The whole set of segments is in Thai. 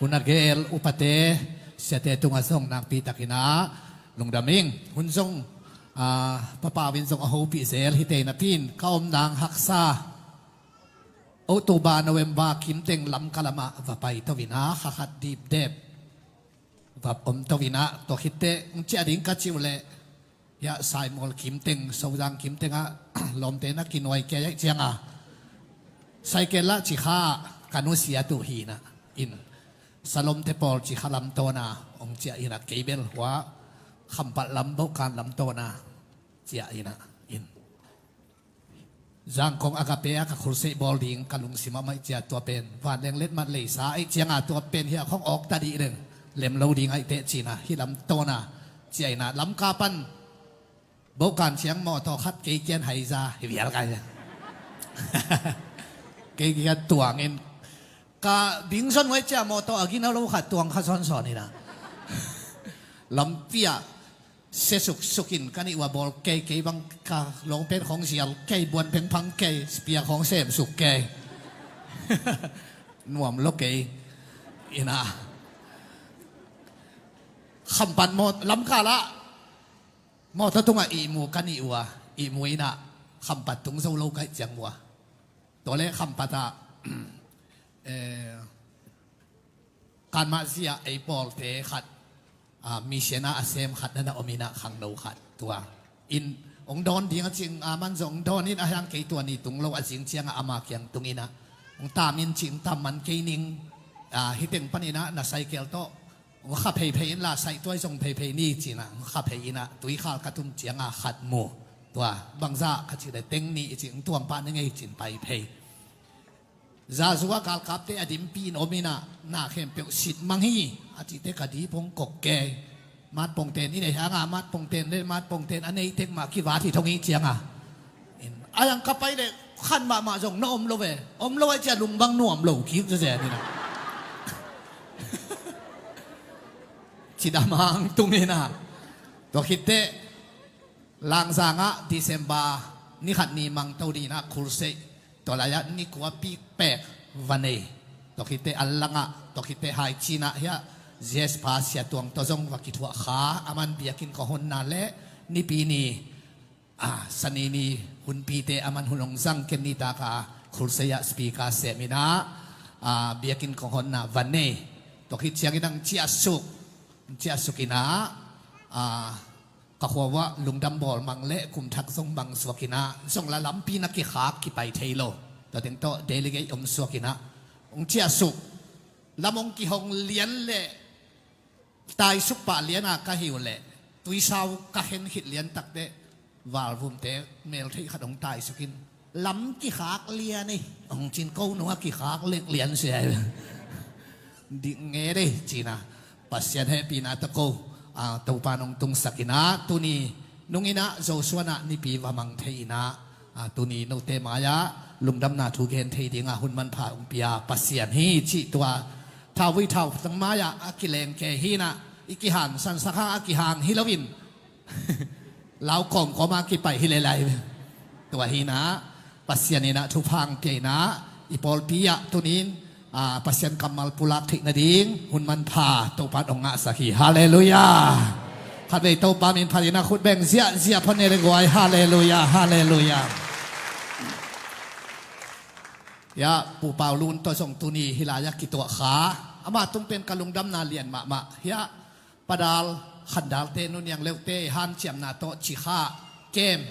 hunagel upate sete tungasong nang pitakina lungdaming hunsong papawin song aho pisel hitay natin kaom nang haksa October November kimteng lam kalama vapay tawina hakat deep dep vap tawina to hitte ngchi ading kachiule ya saimol kimteng sodang kimtenga lomte na kinoy kaya chianga saikela chiha kanusia tu hina in salom te pol chiha lam tona ong chia ina kebel wa khampat lam bokan lam tona chia ina in Giang kong agapea ka kursi bolding kalung sima mai chia tua pen van leng let mat lei sa ai chianga tua pen hi khong ok ta di reng lem loading ai te china hi lam tona chia ina lam kapan bokan chiang mo to khat ke kian hai za hi vial kai ke kia tuang in ka ding son wei chia mo to agina lo khat tuang kha son son ni na lam pia se suk sukin kani wa bol ke bang ka long pen khong sial ke buan peng phang ke spia khong sem suk ke nuam lo ke ina khampan mo lam kha la mo ta tunga i mu kani wa i mu ina khampat tung so lo kai chang wa to le khampataการมาเสียไอ้ปอลเทขัดมีเชนะอาเซมขัดนั่นอมินะขังโนขัดตัวอินองดอนที่จริงมันองดอนนี่อายังเกยตัวนี้ตุงโลอาจิงเชียงอามาเกียงตุงอินะองตามินจิงตามันเกยนิงฮิตเองปนินะน่ะไซเคิลโตว่าขับเพย์น่ะไซตัวทรงเพย์นี่จีนะขับเพย์นะตุยข้าวกระตุ้มเจียงขัดโมตัวบางซ่าขัดจิได้เต็งนี่จิงตัวปานยังไงจินไปเพย์Zazua kalkapte adim pin omina na kempel sit mangi ati te kadi pong kokke mat pongten ini hanga mat pongten le mat pongten anei tek ma ki wati thongi chianga ayang kapai le khan ma jong no om lo cha lung bang nuam lo ki je je ni na chidamang tungina to hitte lang zanga December ni khat ni mang tawdi na kurse tolaya ni kuwa pi pek vane tokite allanga tokite hai china ya zes pa sia tuang tozong wakitwa kha aman biakin ko hon na le ni pini sanini hun pite aman hunong sang kenita ka khurseya speaker semina biakin ko hon na vane tokit siang idang chia sukina kahwa lungdam bol mangle kum thak song bang swakina song la lampi na ki khap ki pai thailo to teng to delegate swakina ong chia suk lamong ki hong lian le tai suk pa liana ka hiu le tui sau ka hen hit lian tak de wal vum te mel thei khadong tai sukin lam ki khak liani ong chin ko no ki khak lek lian se di nge de china pasyan he pina ta ko tau panong tung sakina tuni nung ina Joshua na ni pi wamang theina tuni no te maya lungdam na thu gen thei dinga hun man pha pia pasian hi chi tua thawi thau tang maya akileng ke hi na ikihan san sakha akihan hilawin lau kom ko ma ki pai hilelai tua hi na pasian ina thu phang ke na ipol pia tunin pasien kamal pulak thik na ding hun man pha to pat ong nga sakhi haleluya khat ve to pa min phalina khut beng zia phane le goi haleluya ya pu paulun to song tuni hilaya ki to kha ama tung pen kalung dam na lian ma ya padal khandal te nun yang leute han chiam na to chi kha kem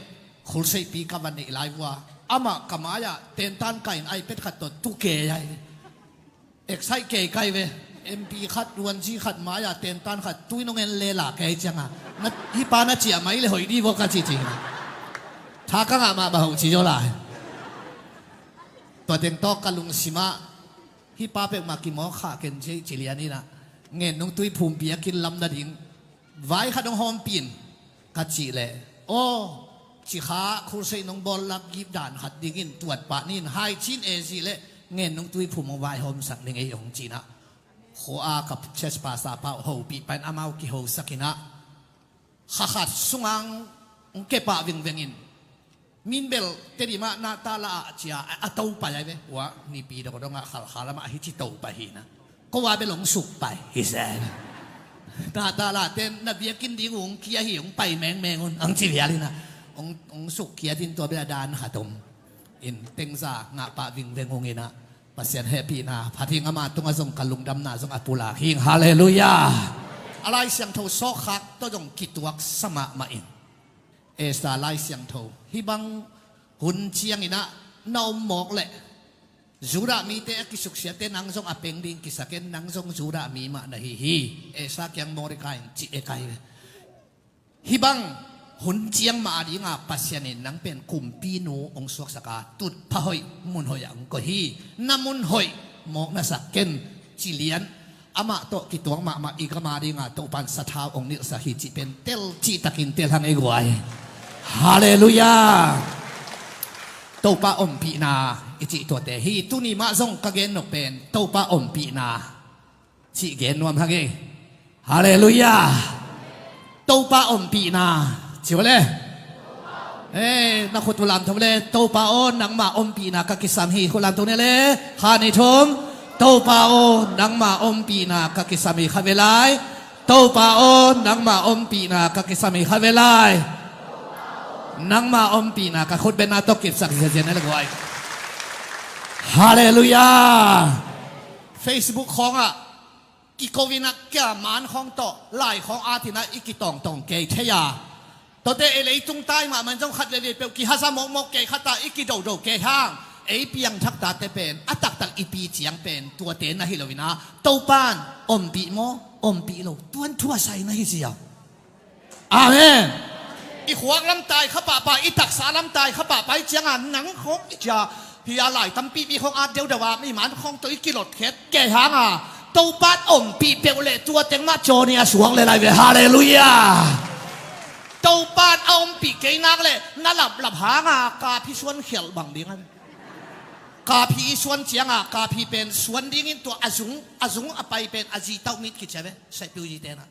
khul sei pi ka van ni lai wa ama kamaya ten tan kain ai pet khat to tu ke yai sai ke kai ve MP ขัดวันจีขัดมาอย่าเต็นตันขัดตุ้ยน้องเงินเลล่ะแกจังอ่ะนัดฮิปานาจีอ่ะไม่เลยหอยดีบอกกันจริงๆถ้าข้างมาบ่าวจีโจล่ะตัวเต็งโตกันลุงสิมาฮิปาเป็กมากิมอขาเกนจิเลียนี่นะเงินน้องตุ้ยภูมิเปียกินลำนัดหิงไว้ขัดน้องหอมปีนกัดจีเลยโอ้จีขาคูเซน้องบอลลักยิบด่านขัดดิงินตรวจปะนินไฮชินเอซีเลยเงินน้องตุ้ยภูมิไว้หอมสักหนึ่งไอ้ของจีนะโคอากับเชสปาซาเปาโฮปีเป็นอามาวกิโฮสักินะขัดสุงังเก็บปะวิงวิงินมินเบลเตดิมานาตาลาจีอาอัตโตไปยังไงวะนี่ปีเดียวก็ต้องขัดขาละมาฮิจิโตไปหินะ ก็ว่าไปหลงสุกไปฮิเซนตาลาเต้นนับเบียกินดีงเคียหิวไปแมงอังจีเรียเลยนะองสุกเคียทินตัวเบลดานหาดมอินเต็งซางะปะวิงเวงงเงินะปัสเซียนแฮปปี้นะพาทิงอามาตุงอาส่งกัลุงดำนาส่งอัปุลาหิงฮาเลลูยาอะไรเสียงโทโซคักต้องยงกิตวักสมะมาอินเอสตาไลเสียงโทฮิบังหุ่นเชียงอินะนอมหมอกเลยจูรามีเตะกิสุกเสียเตนังซงอเปงดิงกิสักเกนนังซงจูรามีมานะฮีเอสักยังมอริกายจีเอกายฮิบังหุ่นเชียงมาดีงาปัสยานินังเป็นคุมปีนูองสวกสกาตุดพะหอยมุนหอยอังก็ฮีน้ำมุนหอยหมอกนะสักเกนจิเลียนอามาโตกิตวงมาอีกมาดีงาโตปันสัทธาองนิสหิจิเป็นเตลจิตะกินเตลหังเอกวยฮาเลลูยาโตปาอมปีนาอิจิตัวเตฮีตุนีมาซงกะเกนนกเป็นโตปาอมปีนาจิเกนนวมฮักเอฮาเลลูยาโตปาอมปีนาจิวะเลนักขุดตุลามทำเลยโตปาโอนังมาอมปีนากะกิสามฮีขุลามตัวนี้เลยฮานิทมโตปาโอนังมาอมปีนากะกิสามีขเวลายโตปาโอนังมาอมปีนากะกิสามีขเวลายนังมาอมปีนากะขุดเป็นนาตกิบสักเจนนั่นเลยกวยฮาเลลูยา Facebook ของอ่ะกิโกวินักแก่มานของโตไล่ของอาทินะอิกิตองเกยเทียตัวเตะเลยจุงใต้มามันต้องขัดเลยเปลกิฮัสมกเกยขัดตาอิกิโดเกยห้างเปียงทักตาเตเป็นอัตักอีปีเจียงเป็นตัวเตนะฮิโลวินาโตปานอมปีโมอมปีโลตัวทั่วใส่นะฮิเสียวอาเมนอีขวากลำตายขปะปะอีตักสาลำตายขปะไปเจียงอ่ะหนังของอีจ่าพี่อะไรตั้มปีของอาเดียวเดว่าไม่หมันของตัวอีกิโลเข็ดเกยห้างอ่ะโตปานอมปีเปลวเลยตัวเต็งมาโจเนี่ยสวงเลยไรเวฮาเลลูยาโตปานเอาปีกเกยนักเลยน่าหลับหางากาพิชวนเขียวบังดิ้งกาพิชวนเจียงกาพิเป็นชวนดิ้งตัวอาจุงไปเป็นอาจีเต้ามิดคิดใช่ไหมใช่ปิวจีเตนะ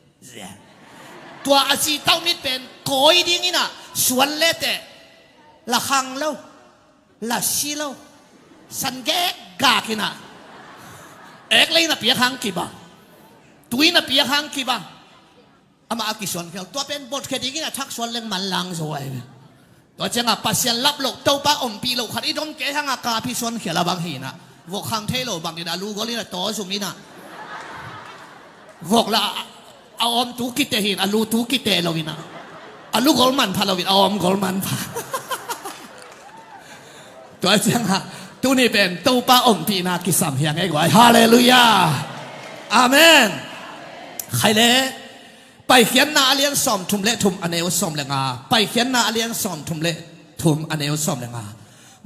ตัวอาจีเต้ามิดเป็นโกยดิ้งน่ะชวนเล่เตะละขังเล่าละชีเล่าสันเกกากินะเอกเลยนะเปียขังกี่บ้างตุยนะเปียขังกี่บ้างอามากิชวนเขาตัวเป็นบทแค่ดิ้งน่ะทักชวนเรื่องมันลังสวยตัวเจ้าปัสยันรับโลกเต้าป้าอมปีโลกขัดอีดมเกหังกาพิชวนเขียนละบางหีนะวกขังเทโลบางทีนะลูกก็เลยนะโตสุมินะวกละเอาอมตูกิเตหินลูตูกิเตโลวินะลูกกอลมันพาโลวินอมกอลมันพาตัวเจ้าตัวนี้เป็นเต้าป้าอมปีนะกิสามเฮียงไอ้กวยฮาเลลูยาอาเมนใครเลยไปเขียนนาเลียนสอมทุมเละทุมอเนวสอมเลงาไปเขียนนาเลียนสอมทุมเละทุมอเนวสอมเลงา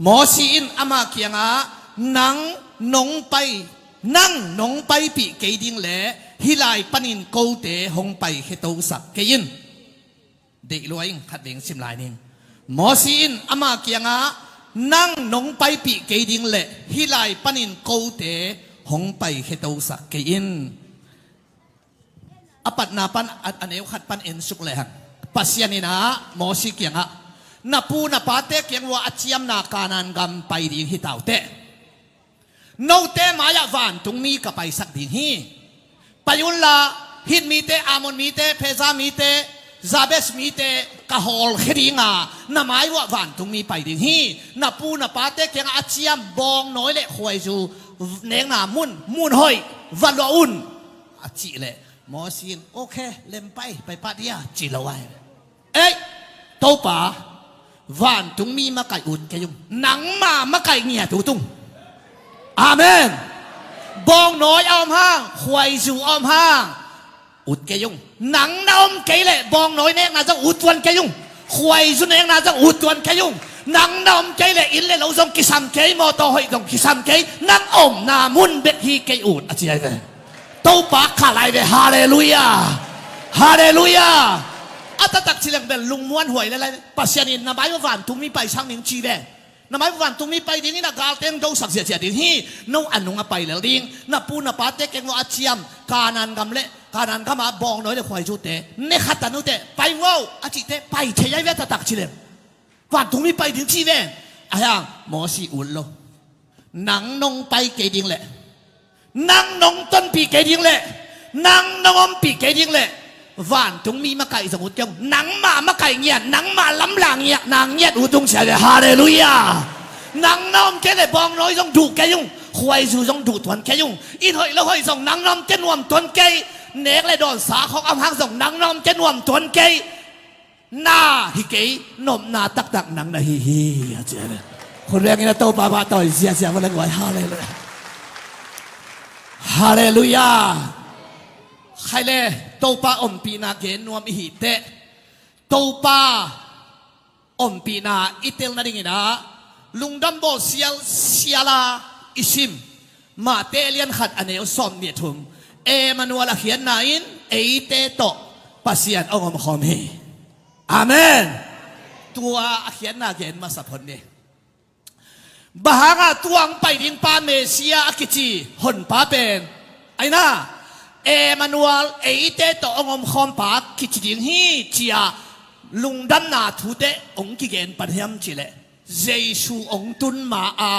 หมอซีอินอามาเกียงานังนงไปนั่งนงไปปีเกยดิงเละฮิไลปนินโกเตหงไปเฮโตสักเกยินเด็กรวยขัดเลี้ยงสิมลายนิงหมอซีอินอามาเกียงานั่งนงไปปีเกยดิงเละฮิไลปนินโกเตหงไปเฮโตสักเกยินอปัตนาปันอันเอวขัดปันเอ็นสุกเลยฮะปัสยานินะมอสิเกียงะนับปูนับปาเตเกียงว่าอัจฉริยนาการนันกำไปดีฮิตาวเตโนเตมายาวันตุงมีกับไปสักดีฮีไปยุนละฮิตมีเตอามอนมีเตเพซามีเตซาเบสมีเตกะฮอลเฮดิงานาไม้ว่าวันตุงมีไปดีฮีนับปูนับปาเตเกียงอัจฉริยบองน้อยเละหวยจูเนงนามุนหอยวันละอุนอัจฉริเลยหมอซีนโอเคเล่มไปปาเดียจีละไว้เอ้ยโตป่าวันตุงมีมาไก่อุ่นแกยุงหนังมาไก่เงียตุตุงอาเมนบองน้อยอ้อมห้างควายจูอ้อมห้างอุดแกยุงหนังน้อมเกยเล่บองน้อยเนกน่าจะอุดวันแกยุงควายจูเนกน่าจะอุดวันแกยุงหนังน้อมเกยเล่อินเล่เราส่งกิสามเกยมอตอหอยส่งกิสามเกยนังอมนามุนเบ็ดฮีเกยอุดอะไรกันโตปากขาลายเลยฮาเลลูยาฮาเลลูยาอัตตักชิลังเป็นลุงม้วนหวยอะไรปัสยานินนาไม้ว่าวันตุ้มมีไปช่างหนึ่งชีเดนาไม้ว่าวันตุ้มมีไปดิ้งนี่นักการเต้นดูสักเสียดิ้งฮีน้องอันนุ่งไปแล้วดิ้งนับปูนับปาเตเก่งว่าอาเชียมการนันกำเละการนันกำมาบองน้อยเลยควายจุดเตะเนขัดตันุเตะไปว้าวอาจิเตะไปเทียยเวตตักชิลังวันตุ้มมีไปดิ้งชีเดอะไรหมอสีอุ่นโลหนังนงไปเกดิ้งแหละ นังนงต้นปีเกยิงเละนังนงอมปีเกยิงเละวันจงมีมาไก่สมุทรเจ้านังมาไก่เงียนังมาล้ำหลังเงียนางเงียอุตงเสียเลยฮาเลลูยานังน้อมเกเลยบองน้อยจงถูกแกยุงควายสูจงถูกทวนแกยุงอินหอยแล้วหอยส่งนังน้อมเจนวมทวนแกเนกเลยโดนสาของอำหังส่งนังน้อมเจนวมทวนแกนาฮิเกนมนาตักนังนาฮิฮิเจ้าเลยคนแรกนี่นะโตปาต่อยเสียวันละวันฮาเลลูยาฮาเลลูยาใครเลยโตปาอมปีนาเกนนวมอิหิเตโตปาอมปีนาอิเตลนาดิงินะลุงดัมโบเซียลาอิชิมมาเตเลียนขัดอันเอวสอมเนี่ยทุมเอมานัวละเขียนนาอินเอเตโตปัสยันองมคอมเฮอาเมนตัวเขียนนาเกนมาสัพพนเนบาฮาตัวงไปดิงปาเมเซียอกิจีหนปาเป็นไอ้น่าเอมานัวเอเตโตองมคอมปากิจีดิงฮีจียลุงดัมนาทูเตองกิเกนปัญหามจิเลเจสูองตุนมาอา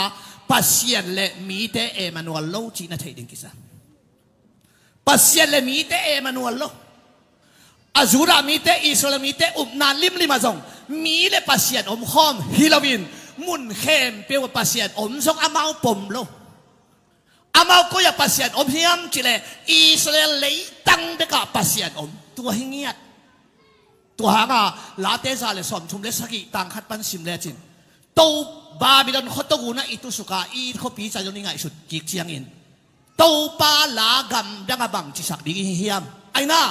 ปัสยันเลมีเตเอมานัวโลจีน่าเทดิงกิซาปัสยันเลมีเตเอมานัวโลอาจูรามีเตอิสราเอลมีเตอุบนานลิมมาส่งมีเลปัสยันอมคอมฮิลาวินมุนเข้มเปียวปัสยันอมส่งอามาปมโลอามาก็อย่าปัสยันอมฮิมจิเลอิสราเอลเลยตั้งเบกะปัสยันอมตัวหิงเงียดตัวหางาลาเตซาเลสอมชุมเลสกิต่างขัดปันสิมเลจินโตบาบิลอนขตกูนะอิตุสุกาอีขปีจายนิงไอสุดกิกเชียงอินโตปาลากัมดังบังจิสักดิงฮิมไอน่า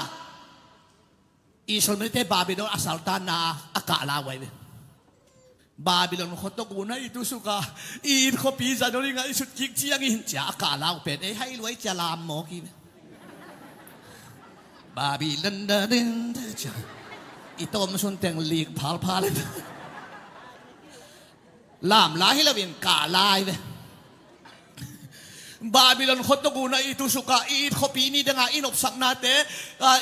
อิสราเอลเตบาบิลอนอาศัลตานาอากาลาไว้บาบิลอนขตกูนะอิตุสุกาอีขปีจายนิงไอสุดกิกเชียงอินจะอากาลาเป็นให้รวยจะลามโมกีบาบิลอนเดินจะอีโตมันชนแต่งลีกพาเลยลามลาให้เราเป็นกาลายเลยบาบิลอนขตกูนะอิตุสุกาอีขปีนี้ดังอินอบสักนาเต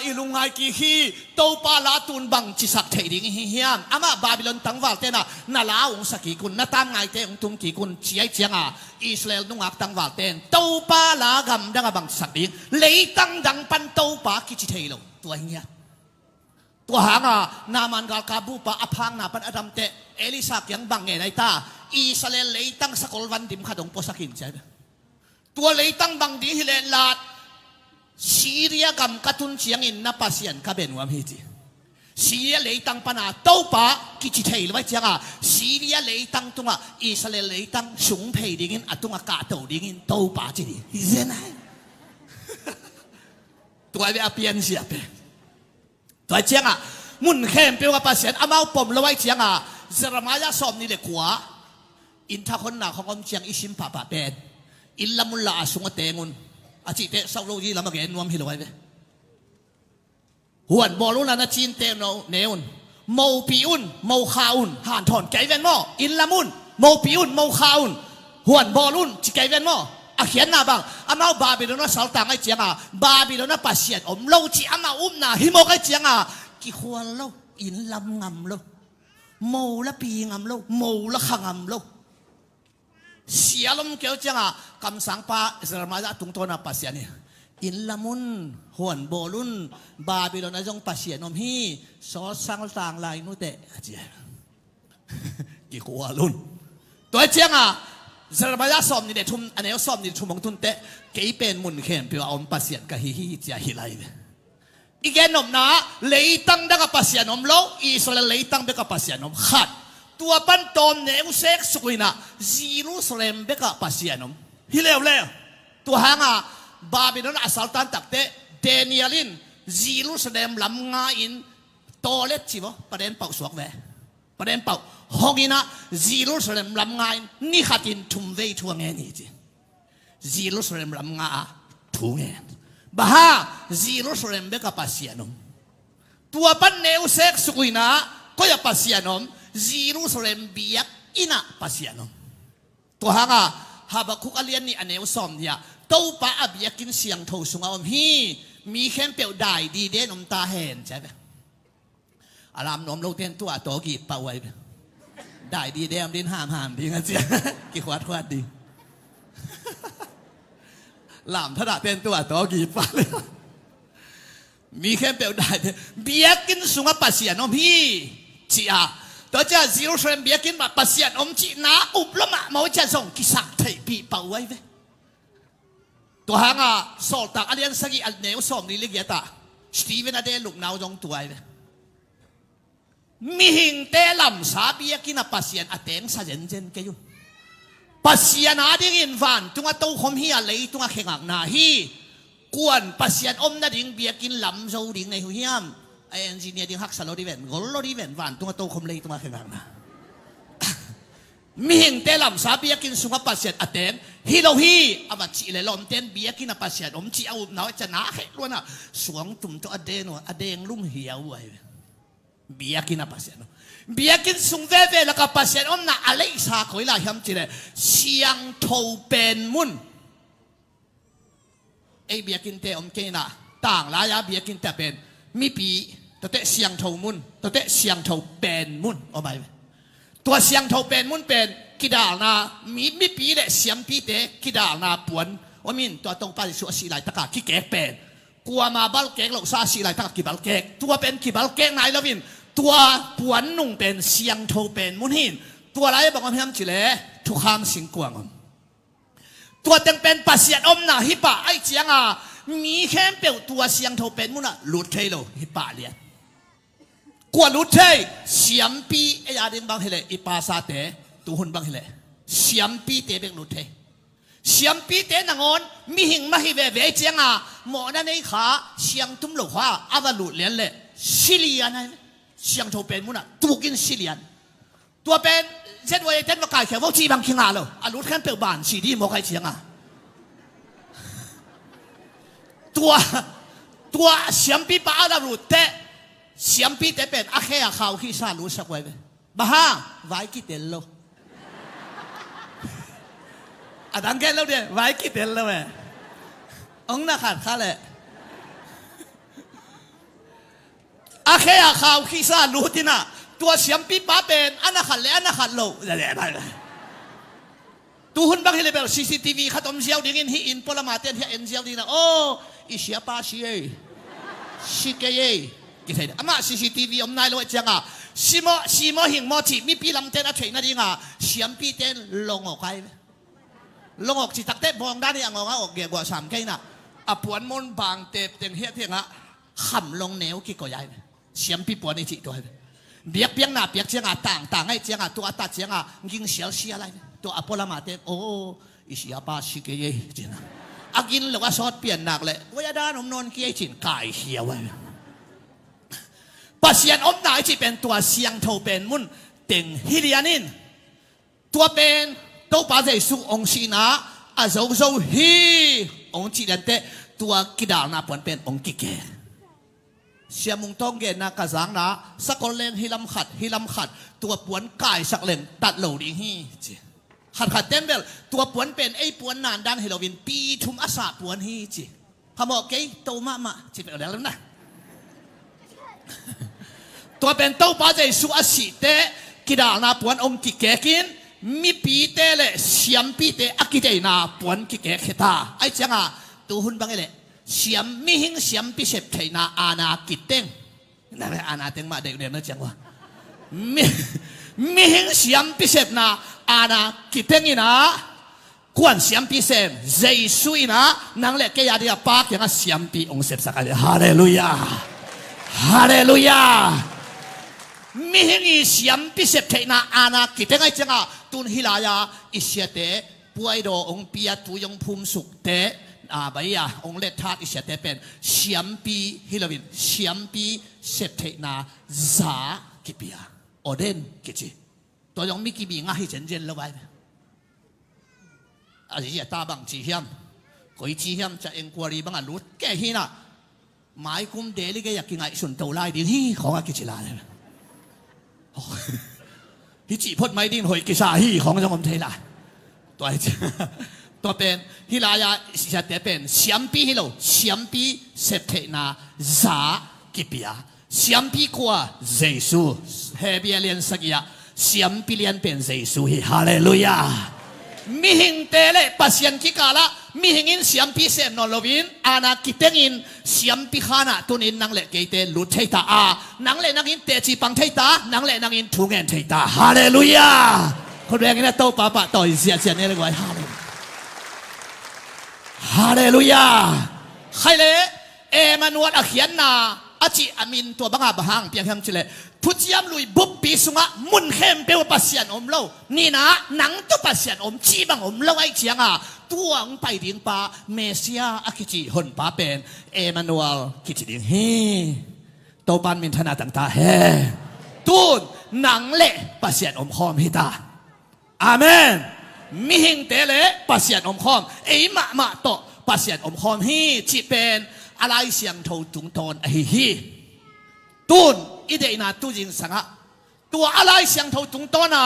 อิลุงไงกีฮีโตปาลาตุนบังจิสักเทดิงฮิฮิมอามาบาบิลอนตั้งวัลเตนะนาลาองสกิกุนนาตามไงเตองตุงกิกุนเชียเจียงอิสราเอลนุ่งอักตั้งวัลเตนโตปาลากัมดังบังสักดิงเลยตั้งดังปันโตปากิจิเทโลตัวเฮียตัวหางนามันกาลกาบูปะอพังนาปันอดัมเตเอลิซายังบังเงยตาอิสราเอลเลยตั้งสกอลวันดิมขัดองปอสกินใช่ไหมตัวเลยตั้งบังดีฮิเลลาดซีเรียกัมกัตุนเชียงอินนับปัสยันกับเบนวามฮิจิซีเรียเลยตั้งปนาโตปะกิจิเทลไว้จังซีเรียเลยตั้งตรงอิสราเอลเลยตั้งสุงเพยดิ่งอินอัตุงกาโตดิ่งอินโตปะจีดีฮิเซนัยตัวเบียเปียนเสียเปตัวเจียงมุนเข้มเปียวกับปัสยันอามาปมละไว้เจียงเซรามายาสอมนี่เด็กขวาอินทาคนหนาของอมเชียงอิชิมปะปะเป็นอิลลามุลลาสุงเตงุนอาจิเตสาวโลยีลามาเกนนวมฮิลไว้เวหวนบอลุนานาจีนเตโนเนอุนโมปีอุนโมคาอุนห่านถอนไกเวนโมอิลลามุนโมปีอุนโมคาอุนหวนบอลุนจิไกเวนโมอาเขียนนาบังอามาบาบิโลนาสัลตังไอเจียงบาบิโลนาปัสยันอมโลจิอามานาฮิโมไอเจียงกิขวานโลอินลำงำโลโมละปีงำโลโมละขงำโลเสียลมเกี่ยวจังคำสั่งป้าอิสราเอลตุงโตนาปัสยานี่อินละมุนหวนโบลุนบาบิโลนาจงปัสยานอมฮีซอสังต่างลายนุเตะเจียกี่ขวาลุนตัวเจียงอิสราเอลสอมนี่เดทุมอันนี้สอมนี่ทุมมงทุนเตะเกี่ยเป็นมุนเข้มเปียวอมปัสยานกะฮิฮิเจียฮิไลอีกแกนอมนะเลยตั้งดักปัสยานอมโลอิสราเอลเลยตั้งเบกปัสยานอมขัดตัวปันตอมเนวเซ็กสุกินะซิรูสเลมเบกะปัสยานอมฮิเลวเลวตัวหางบาบิโลนอาศัลตันตักเตเดนิเอลินซิรูสเลมลำงาอินโตเล็ดจิบประเด็นเป่าสวกเวประเด็นเป่าฮอกินะซิรูสเลมลำงาอินนี่ขัดินทุ่มเวทัวเงินนี่จีซิรูสเลมลำงาทุ่งเงินบ้าซิรูสเลมเบกะปัสยานอมตัวปันเนวเซ็กสุกินะก็อย่าปัสยานอมJerusalem biak ina pasiano. Tuhanga habakuk alian ni aneu som dia. Tau pa abiakin siang tau sunga om hi mi khen pel dai di den om ta hen chabe. Alam nom lo ten tu atogi pa wai. Dai di dem din ham di ngasia. Ki khwat di. ลำธนาเต้นตัวตัวกี่ปะเลยมีแค่เปล่าได้เบียกินสุงปัสยานอมพี่จีอาตัวจะซีโร่เทรนเบียกินมาปัสยานอมจีน่าอุปลมะมาจะส่งกิสักไทยปีเป่าไว้เว้ตัวหางอ่ะสอดตากอันนี้สักอีอันเนี้ยส่งนี่เลี้ยตาสตีเวนอเดลุกนาวจงตัวไว้มีหิงเตลำสาเบียกินปัสยานอเตงซาเจนเจนเกยุปัสยานาดิ่งอินฟันตุงตัวคมฮีอะไรตุงเข่งนาฮีกวนปัสยานอมนาดิ่งเบียกินลำโซดิ่งในหัวเฮียมไอเอนจิเนียร์ดิ่งฮักสโลดิเวนกอลโลดิเวนฟันตุงตัวคมเลยตุงเข่งนามีหิงเตลำสาเบียกินสุงปัสยานอเตนฮีโลฮีอาบัติเลยลมเตนเบียกินปัสยานอมจีเอาหน่อยจะนาเข่งล้วนอ่ะสวงตุ่มตัวอเดนอเดงลุ่มเหี่ยวไว้เบียกินปัสยานเบียกินสุงเว่แล้วก็ปัสยานอมน่ะอะไรสาคุยละยำจีเลยเสียงโทเป็นมุนไอเบียกินเตอมเกน่ะต่างหลายเบียกินแต่เป็นมีปีตัวเตะเสียงโทมุนตัวเตะเสียงโทเป็นมุนเอาไปตัวเสียงโทเป็นมุนเป็นกิดาลนามีปีเลยเสียงปีเตะกิดาลนาปวนว่ามินตัวตรงไปสู่สีไหลตะกาขี้แก่เป็นกลัวมาบัลเกกหลงซาสีไหลตะกากี่บัลเกกตัวเป็นกี่บัลเกกไหนแล้วมินตัวปวนนุ่งเป็นเสียงโทเป็นมุนหินตัวอะไรบอกว่าพี่น้ำจิเล่ทุกคำสิงกวางตัวเต็งเป็นปัสยานอมน่ะฮิปะไอเจียงอ่ะมีแค่เปลวตัวเสียงโทเป็นมุนอ่ะหลุดเทโลฮิปะเลียกว่าหลุดเทเสียงปีไอยาดินบางเฮเลอิปาซาเตตุหุนบางเฮเลเสียงปีเตเป็นหลุดเทเสียงปีเตนางอนมีหิงมาฮิเวเวเจียงอ่ะหมอนั่นไอ้ขาเสียงตุ้มหลุดว่าอาวาหลุดเลียนเลยซิเลียนไงเสียงโทเป็นมุนอ่ะตูกินซิเลียนตัวเป็นเช่นว่าเต้นว่าไก่เขียวว่าจีบังคิงอ่ะเลยอ่ะรู้แค่เปลวบานสีดีมองใครเชียงอ่ะตัวเสียงปีป้าเรารู้แต่เสียงปีแต่เป็นอาแค่ข่าวขี้ซารู้สักไว้ไหมบ้าไว้กี่เต็นโลอ่ะดังแค่แล้วเนี่ยไว้กี่เต็นแล้วแม่องน่าขาดข้าเลยอาแค่ข่าวขี้ซารู้ที่น่ะตัวเสียงปีป้าเป็นอันนั้นขัดเลยอันนั้นขัดโลตัวหุ่นบางทีเลยแบบ CCTV ขัดอมเชียวดิ้งอินฮีอินพลมาเต้นที่เอ็นเชียวดีนะโอ้อิเชียป้าเชียชิเกย์กี่เท่าอามา CCTV อมนายรู้จังอ่ะซีโมหิงโมจิมีปีลำเต้นอะไรนั่นเองอ่ะเสียงปีเต้นลงออกไปลงออกจิตตักเต้มองด้านนี้อ่ะงออกเกี่ยวกับสามแค่น่ะอ่ะปวนมนบางเตะเตียงเฮียเตียงอ่ะขำลงเหนียวกี่ก่อใหญ่เสียงปีปวนในจิตตัวเบียกเบียงหน้าเบียกเจียงอ่ะต่างไอ้เจียงอ่ะตัวตัดเจียงอ่ะยิงเสียวเสียอะไรตัวอพอลมาเต้โอ้อิชิอาปาชิเกย์จีน่ะอากินหรือว่าซอสเปลี่ยนหนักเลยวิยาดานมนนเกี้ยจินไก่เขียวไว้ปัสยานอมหนาจีเป็นตัวเสียงโทเป็นมุนเต็งฮิเลียนินตัวเป็นตัวปาเจสุองศินาอาโซโซฮีองจีเดนเตตัวกิดานาปวนเป็นองกิเกเสียมุงต้องเกนักกระสังนะสักคนเล่นฮิลำขัดตัวปวนกายสักเล่นตัดเหล่าดีฮีขัดเต้นเบลตัวปวนเป็นไอ้ปวนนานดังเฮโลวินปีทุมอาสาปวนฮีจีขโมยเกย์โตมาจีเป็นอะไรแล้วนะตัวเป็นโตป้าใจสุอาศิเตกิดานาปวนองกิเกกินมีปีเตเลยเสียมปีเตอากิเจนาปวนกิเกเขตาไอ้จังอ่ะตัวหุ่นบังเลยเสียมมีหิงเสียมพิเศษไทยนาอาณากิเต็งนั่นแหละอาณาเต็งมาเด็กนั่นจังวะมีหิงเสียมพิเศษนาอาณากิเต็งอีนะกวนเสียมพิเศษเจสุอีนะนั่งเล็กแกยาดีปากยังเสียมพิองเสพสักอะไรฮาเลลูยาฮาเลลูยามีหิงเสียมพิเศษไทยนาอาณากิเต็งไอ้จังอ่ะตุนฮิลายาอิเสียเตป่วยโดองปียตุยงภูมิสุขเตใบยาองเล็ดทักอิเสตเป็นเสียมปีฮิลวินเสียมปีเสพเทนาซากิปียโอเดนกิจิตัวยองมิกิบีง่ายเจนเจนละไว้อาจจะตาบังจีเฮียมกุยจีเฮียมจะเอ็งกวารีบังอันรู้แก่ฮีน่ะหมายกุมเดลิกอยากกินไอ้สุนโตไล่ดีฮีของกิจิลาเลยฮิจิพดไม่ดิ้นหอยกิซาฮีของจังหวัดไทยละตัวไอ้ตัวเป็นฮิลายาจะเป็นเสียมปีฮิโลเสียมปีเสพเทนาซากิปียเสียมปีกว่าเจสุเฮเบียเลียนสักยาเสียมปีเลียนเป็นเจสุฮิฮาเลลูยามีหิงเตเลปัสยันกิกาละ มีหิงินเสียมปีเสมนอลวินอาณากิเตงินเสียมปีขานะตุนินนังเละเกยเตลุดเทตานังเละนังอินเตจีปังเทตานังเละนังอินทุงเงินเทตาฮาเลลูยาคนแรงนี่โตปะปะต่อยเสียเนี่ยเลยไว้ฮาเลลูยาใครเลยเอมานวดอเขียนนาอาจิอามินตัวบังอาบหังเพียงแค่เลยพุทธยามลุยบุบปีสุงะมุนเข้มเปลวปัสยันอมเล่านี่นะหนังตัวปัสยันอมจีบังอมเล่าไอ้เจียงตัวองไปดิ้งปาเมเซียอากิจิหนปาเป็นเอมานวลกิจิดิ้งเฮโตปันมินธนาต่างๆเฮตูนหนังเละปัสยันอมคอมฮิตาอาเมนมิหิงเตเละปัสยันอมคอมเอมาโตปัสยันอมคอมฮีจิเป็นอะไรเสียงโทตุงตอนไอ้ฮีตูนอีเดน่าตูจิงสังะตัวอะไรเสียงโทตุงตอน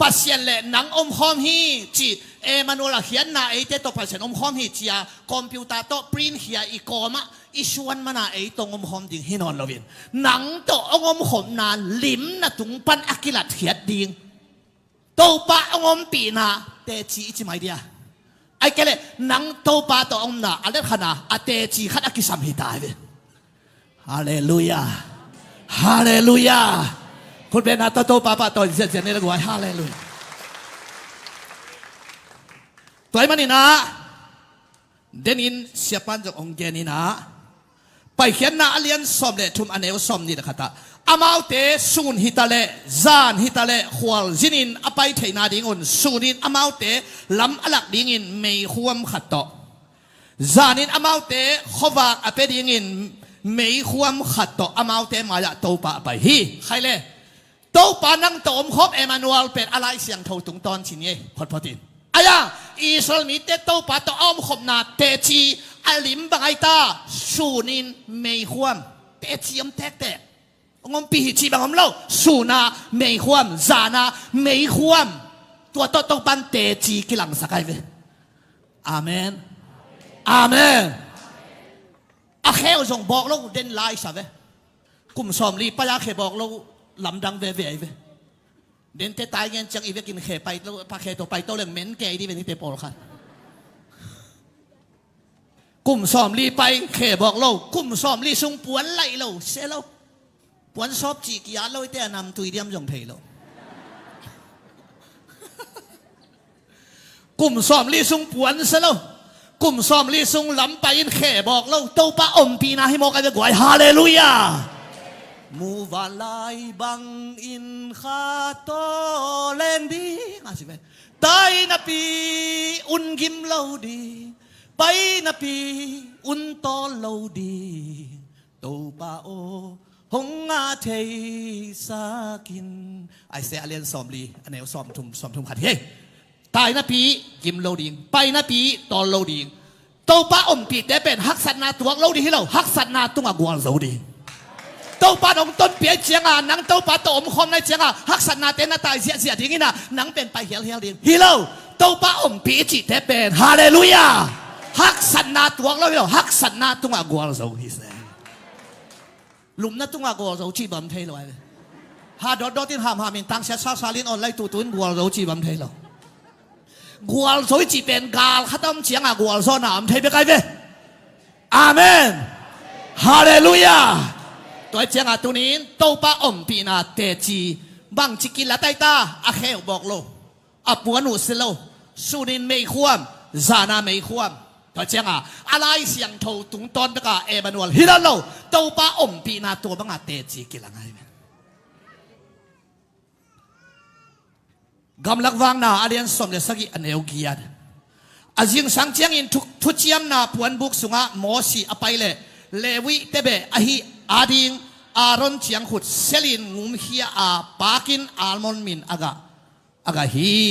ปัสยันเละหนังอมคอมฮีจีเอมานูลาเขียนนาไอเตตัวปัสยันอมคอมฮีจีคอมพิวเตอร์ตัวปริ้นเฮียอีกอมะอีชวนมานาไอตรงอมคอมดิ่งฮินอนลวินหนังตัวอมคอมนาลิมนาตุงปันอักิลัดเฮียดิ่งตัวปะอมปีนาเตจีจิไม่เดียไอ้แกเลยนังโตปาโตอมนาอะไรขนาดอาเตจีขัดอักิสัมหิตาเวฮาเลลูยาฮาเลลูยาคุณเป็นนาโตปาโตเสียนี่ละกว่าฮาเลลูยาตัวไอ้มันนี่นะเดนินเสียปันจากองค์เจนี่นะไปเขียนนาเลียนสมเลทุมอันเอวสมนี่นะครับอามาเตซูนฮิตาเลจานฮิตาเลขวลจินินอภัยเทนาดิ่งอุนซูนินอามาเตลำอลักดิ่งินไม่ควมขัดต่อจานินอามาเตขวากอเปดิ่งินไม่ควมขัดต่ออามาเตมาละโตปะไปฮีใครเลยโตปานังโตมคบเอมานูเอลเป็นอะไรเสียงโทตุงตอนชินเย่พอดีอายะอิสราเอลมีเตโตปาโตอมคบนาเตจีอลิมบังไอตาซูนินไม่ควมเตจีอมแตกงมปีหิจีบังอมเล่าสูนาไม่ควมจานาไม่ควมตัวโตต้องปันเตจีกิลังสักไอเวอาเมนอาเมนอาเคลส่งบอกเราเด่นไลสักเวกุมสอมลีปยาเคบอกเราลำดังเวเวเวเด่นเตตายเงินจังอีเวกินเคไปแล้วพาเคตัวไปโตเรื่องเม้นแกดีเป็นที่เตปอลคันกุมสอมลีไปเคบอกเรากุมสอมลีซุงปวนไล่เราเสเราปวนชอบจีกียาเราไอ้เต้นำตุยเดียมจงเทโลกลุ่มซ้อมลีซุงปวนซะแล้วกลุ่มซ้อมลีซุงลำไปอินแข่บอกเราโตปะอมปีนาให้มอกกันจะกวยฮาเลลูยามูวาลายบังอินคาโตเลนดีอาสิเวตายนาปีอุนกิมเราดีไปนาปีอุนโตเราดีโตปะโอหงอาเทสากินไอเสียเลียนสอมลีอันไหนสอมทุ่มขัดเฮ้ตายนะปีกิมโลดิงไปนะปีตอนโลดิงโตป้าอมปีได้เป็นฮักสันนาตัวโลดิให้เราฮักสันนาตัวกวนโลดิงโตป้าองต้นเปียเจียงนังโตป้าโตอมคอมในเจียงฮักสันนาเต้นนาตายเสียทิ้งนะนังเป็นไปเฮียดิงฮิโลโตป้าอมปีจิได้เป็นฮาเลลูยาฮักสันนาตัวโลดิเราฮักสันนาตัวกวนโลฮิเซลุมนั่นตุ้งอากัวเราจีบัมเทลอยฮาดอตินหามมินตั้งเสียซาลินออนไลน์ตุนกัวเราจีบัมเทลกัวเราจีเป็นกาลขัดตั้มเชียงอากัวเราหนามเทไปไกลเว้อาเมนฮาเลลูยาตัวเชียงอาตุนินโตปะอมปีนาเตจีบังจิกิละไตตาอาเคลบอกโลอับวนอุสโลสุนินไม่ควมซานาไม่ควมตัวเจ้าอะไรเสียงโทตุงตอนตะกาเอบันวลฮิลาโลโตปะอมปีนาตัวบังอาเตจีกิลังไงกำลังวางนาอาเดียนสมเลสกิอันเอวกียดอาจิงสังเจียงอินทุกเจียมนาปวนบุกสุงะโมสีอภัยเลวิเตเบอหิอาดิงอารอนเจียงขุดเซลินงุมเฮียอาปากินอัลมอนมินอากาฮี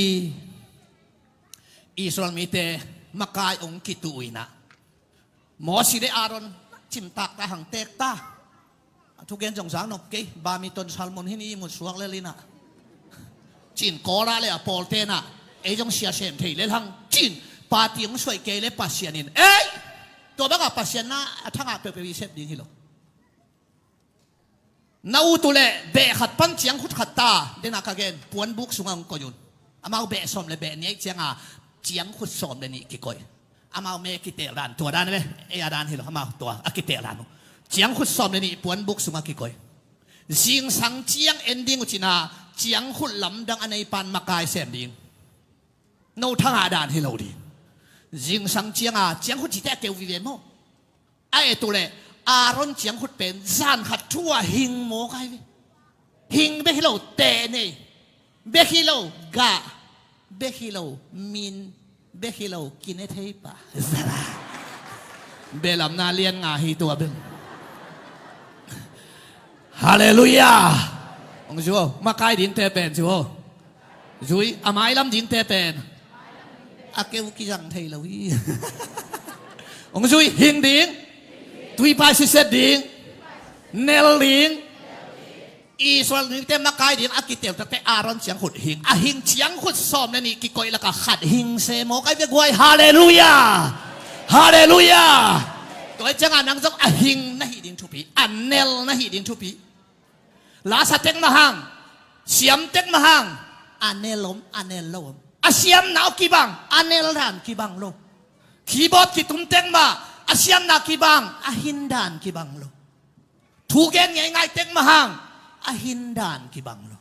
อิสราเอลมีเตมากายองกิตุยนะหมอสิเดอารอนจิมตักตาหังเตกตาทุกเย็นจงสังนกเกย์บามีต้นซัลมอนที่นี่มุดสวกเลลินะจีนกอราเลยอะปอลเตนะไอจงเสียเชมเทเลทังจีนปาติงสวยเกย์เลปัสเซียนินเอ้ยตัวบ้ากับปัสเซียนนะทั้งอาเปเปวิเซฟดิ้งฮิโลนาอุตุเลเบะขัดปันเจียงขุดขัดตาเดนักเกนปวนบุกสุงอังกอยุนอามาเบะสมเลเบะนี้เจียงอาเจียงขุดสมเลนี่กี่ก้อย อามาเมกิเตรันตัวด้านไหมเออาดานเฮโลอามาตัวอากิเตรันเจียงขุดซ้อมเลยนี่ปวนบุกสุมากิกอยจิงสังเจียงเอนดิ้งอุจินาเจียงขุดลำดังอันในปันมากายเสมดิ้งโนทั้งอาดานเฮโลดีจิงสังเจียงเจียงขุดจิตแต่เกววิเวโมไอตัวเลยอารอนเจียงขุดเป็นจานขัดทั่วหิงโมกายหิงเบฮิโลเตเน่เบฮิโลกะเบฮิโลมินเบฮิโลกินเอเทปะเบลำนาเลียนงาฮีตัวเบลฮาเลลูยาองค์จูมาไกดินเตเป็นจูจุยอาไม้ลำดินเตเป็นอาเกวกิจังเทลวีองค์จุยหิงดิ้งตุยพายสิเซดิ้งเนลดิ้งอีส่วนนี้เต็มนักกายดิ้งอากิเตลตั้งแต่อารอนเสียงขุดหิงอาหิงเสียงขุดซ้อมนั่นนี่กิโกยแล้วก็ขัดหิงเซโมกไอเวกวยฮาเลลูยาฮาเลลูยาตัวจังอันนังจงอาหิงนะฮิดิ้งทุปีอันเนลนะฮิดิ้งทุปีลาสเต็งมาหังเสียมเต็งมาหังอันเนลมอันเนลมอาเสียมหนาวกี่บังอันเนลดานกี่บังโลคีย์บอร์ดกี่ตุ้มเต็งมาอาเสียมหนาวกี่บังอาหินดานกี่บังโลถูกเกณฑ์ง่ายๆเต็งมาหังอาหินดานกี่บังโล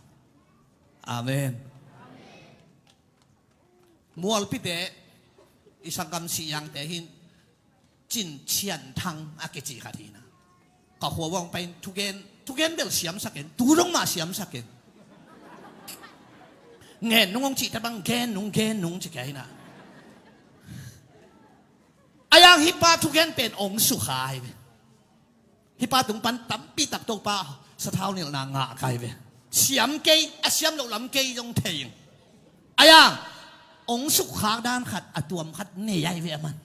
อาเมนมัวลพิเตอิสังกัมสียังแต่หินจินเชียนทังอาเกจิขัดทีนะก็หัววงไปถูกเกณฑ์เบลเสียมสักเกณฑ์ตูรงมาเสียมสักเกณฑ์เงินนุ่งจีแต่บางเกณฑ์นุ่งจะแก่นะอายังฮิปาทุกเกณฑ์เป็นองค์สุขายไปฮิปาตุงปันตั้มปีตับโตปาสะเท้าเนี่ยนางงะใครไปเสียมเกย์เสียมหลงลำเกย์จงเทียงอายังองค์สุขาด้านขัดอตัวมขัดเนี่ยใหญ่เวมัน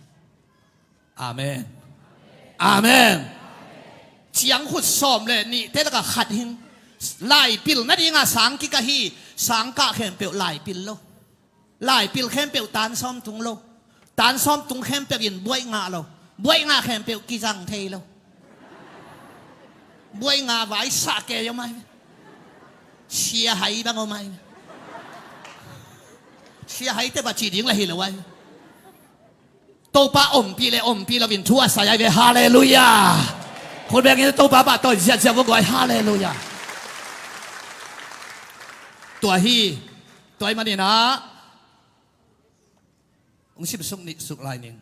อาเมนอาเมนเสียงขุดซ้อมเลยนี่เท่ากับขัดหิงไล่ปิลนั่นเองสังกิกะฮีสังกะเข้มเปียวไล่ปิลโลไล่ปิลเข้มเปียวตานซ้อมตุงโลตานซ้อมตุงเข้มเปียวยินบวยงาโลบวยงาเข้มเปียวกิจังเทโลบวยงาไว้สะเกยยังไงเชียหายบ้างเอาไหมเชียหายแต่บัดจีดิ้งละหินละไว้โตปาอมปีเราวินทั่วสายเวฮาเลลูยาคนแบบนี้โตปาบะโตเสียเสียพวกไว้ฮาเลลูยาตัวฮีตัวมันนี่นะองค์สิบสุกนิสุกลายหนึ่ง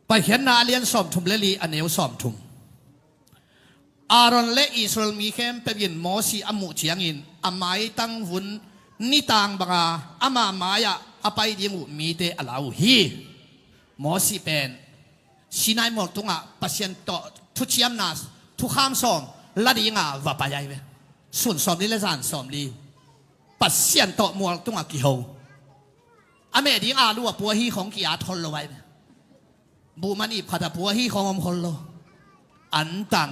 ไปเห็นนาเลียนสอมทุมเลลีอันเนวสอมทุมอารอนและอิสราเอลมีเข้มเป็นยินมอสีอามุเชียงอินอาไม้ตั้งหุ่นนิตางบังอามาไม้อาไปยิงมีเตอลาวฮีมอสีเป็นสินายหมดตุงปัศยันโตทุเชียมนาสทุข้ามสอมละดีงาวาปายายเวส่วนสอมลีละจานสอมลีปัศยันโตหมดตุงกิโฮอเมดีงาลัวปัวฮีของกิอาทนละไว้บูมันอีพัดปัวฮีของอมคนโลอันตัง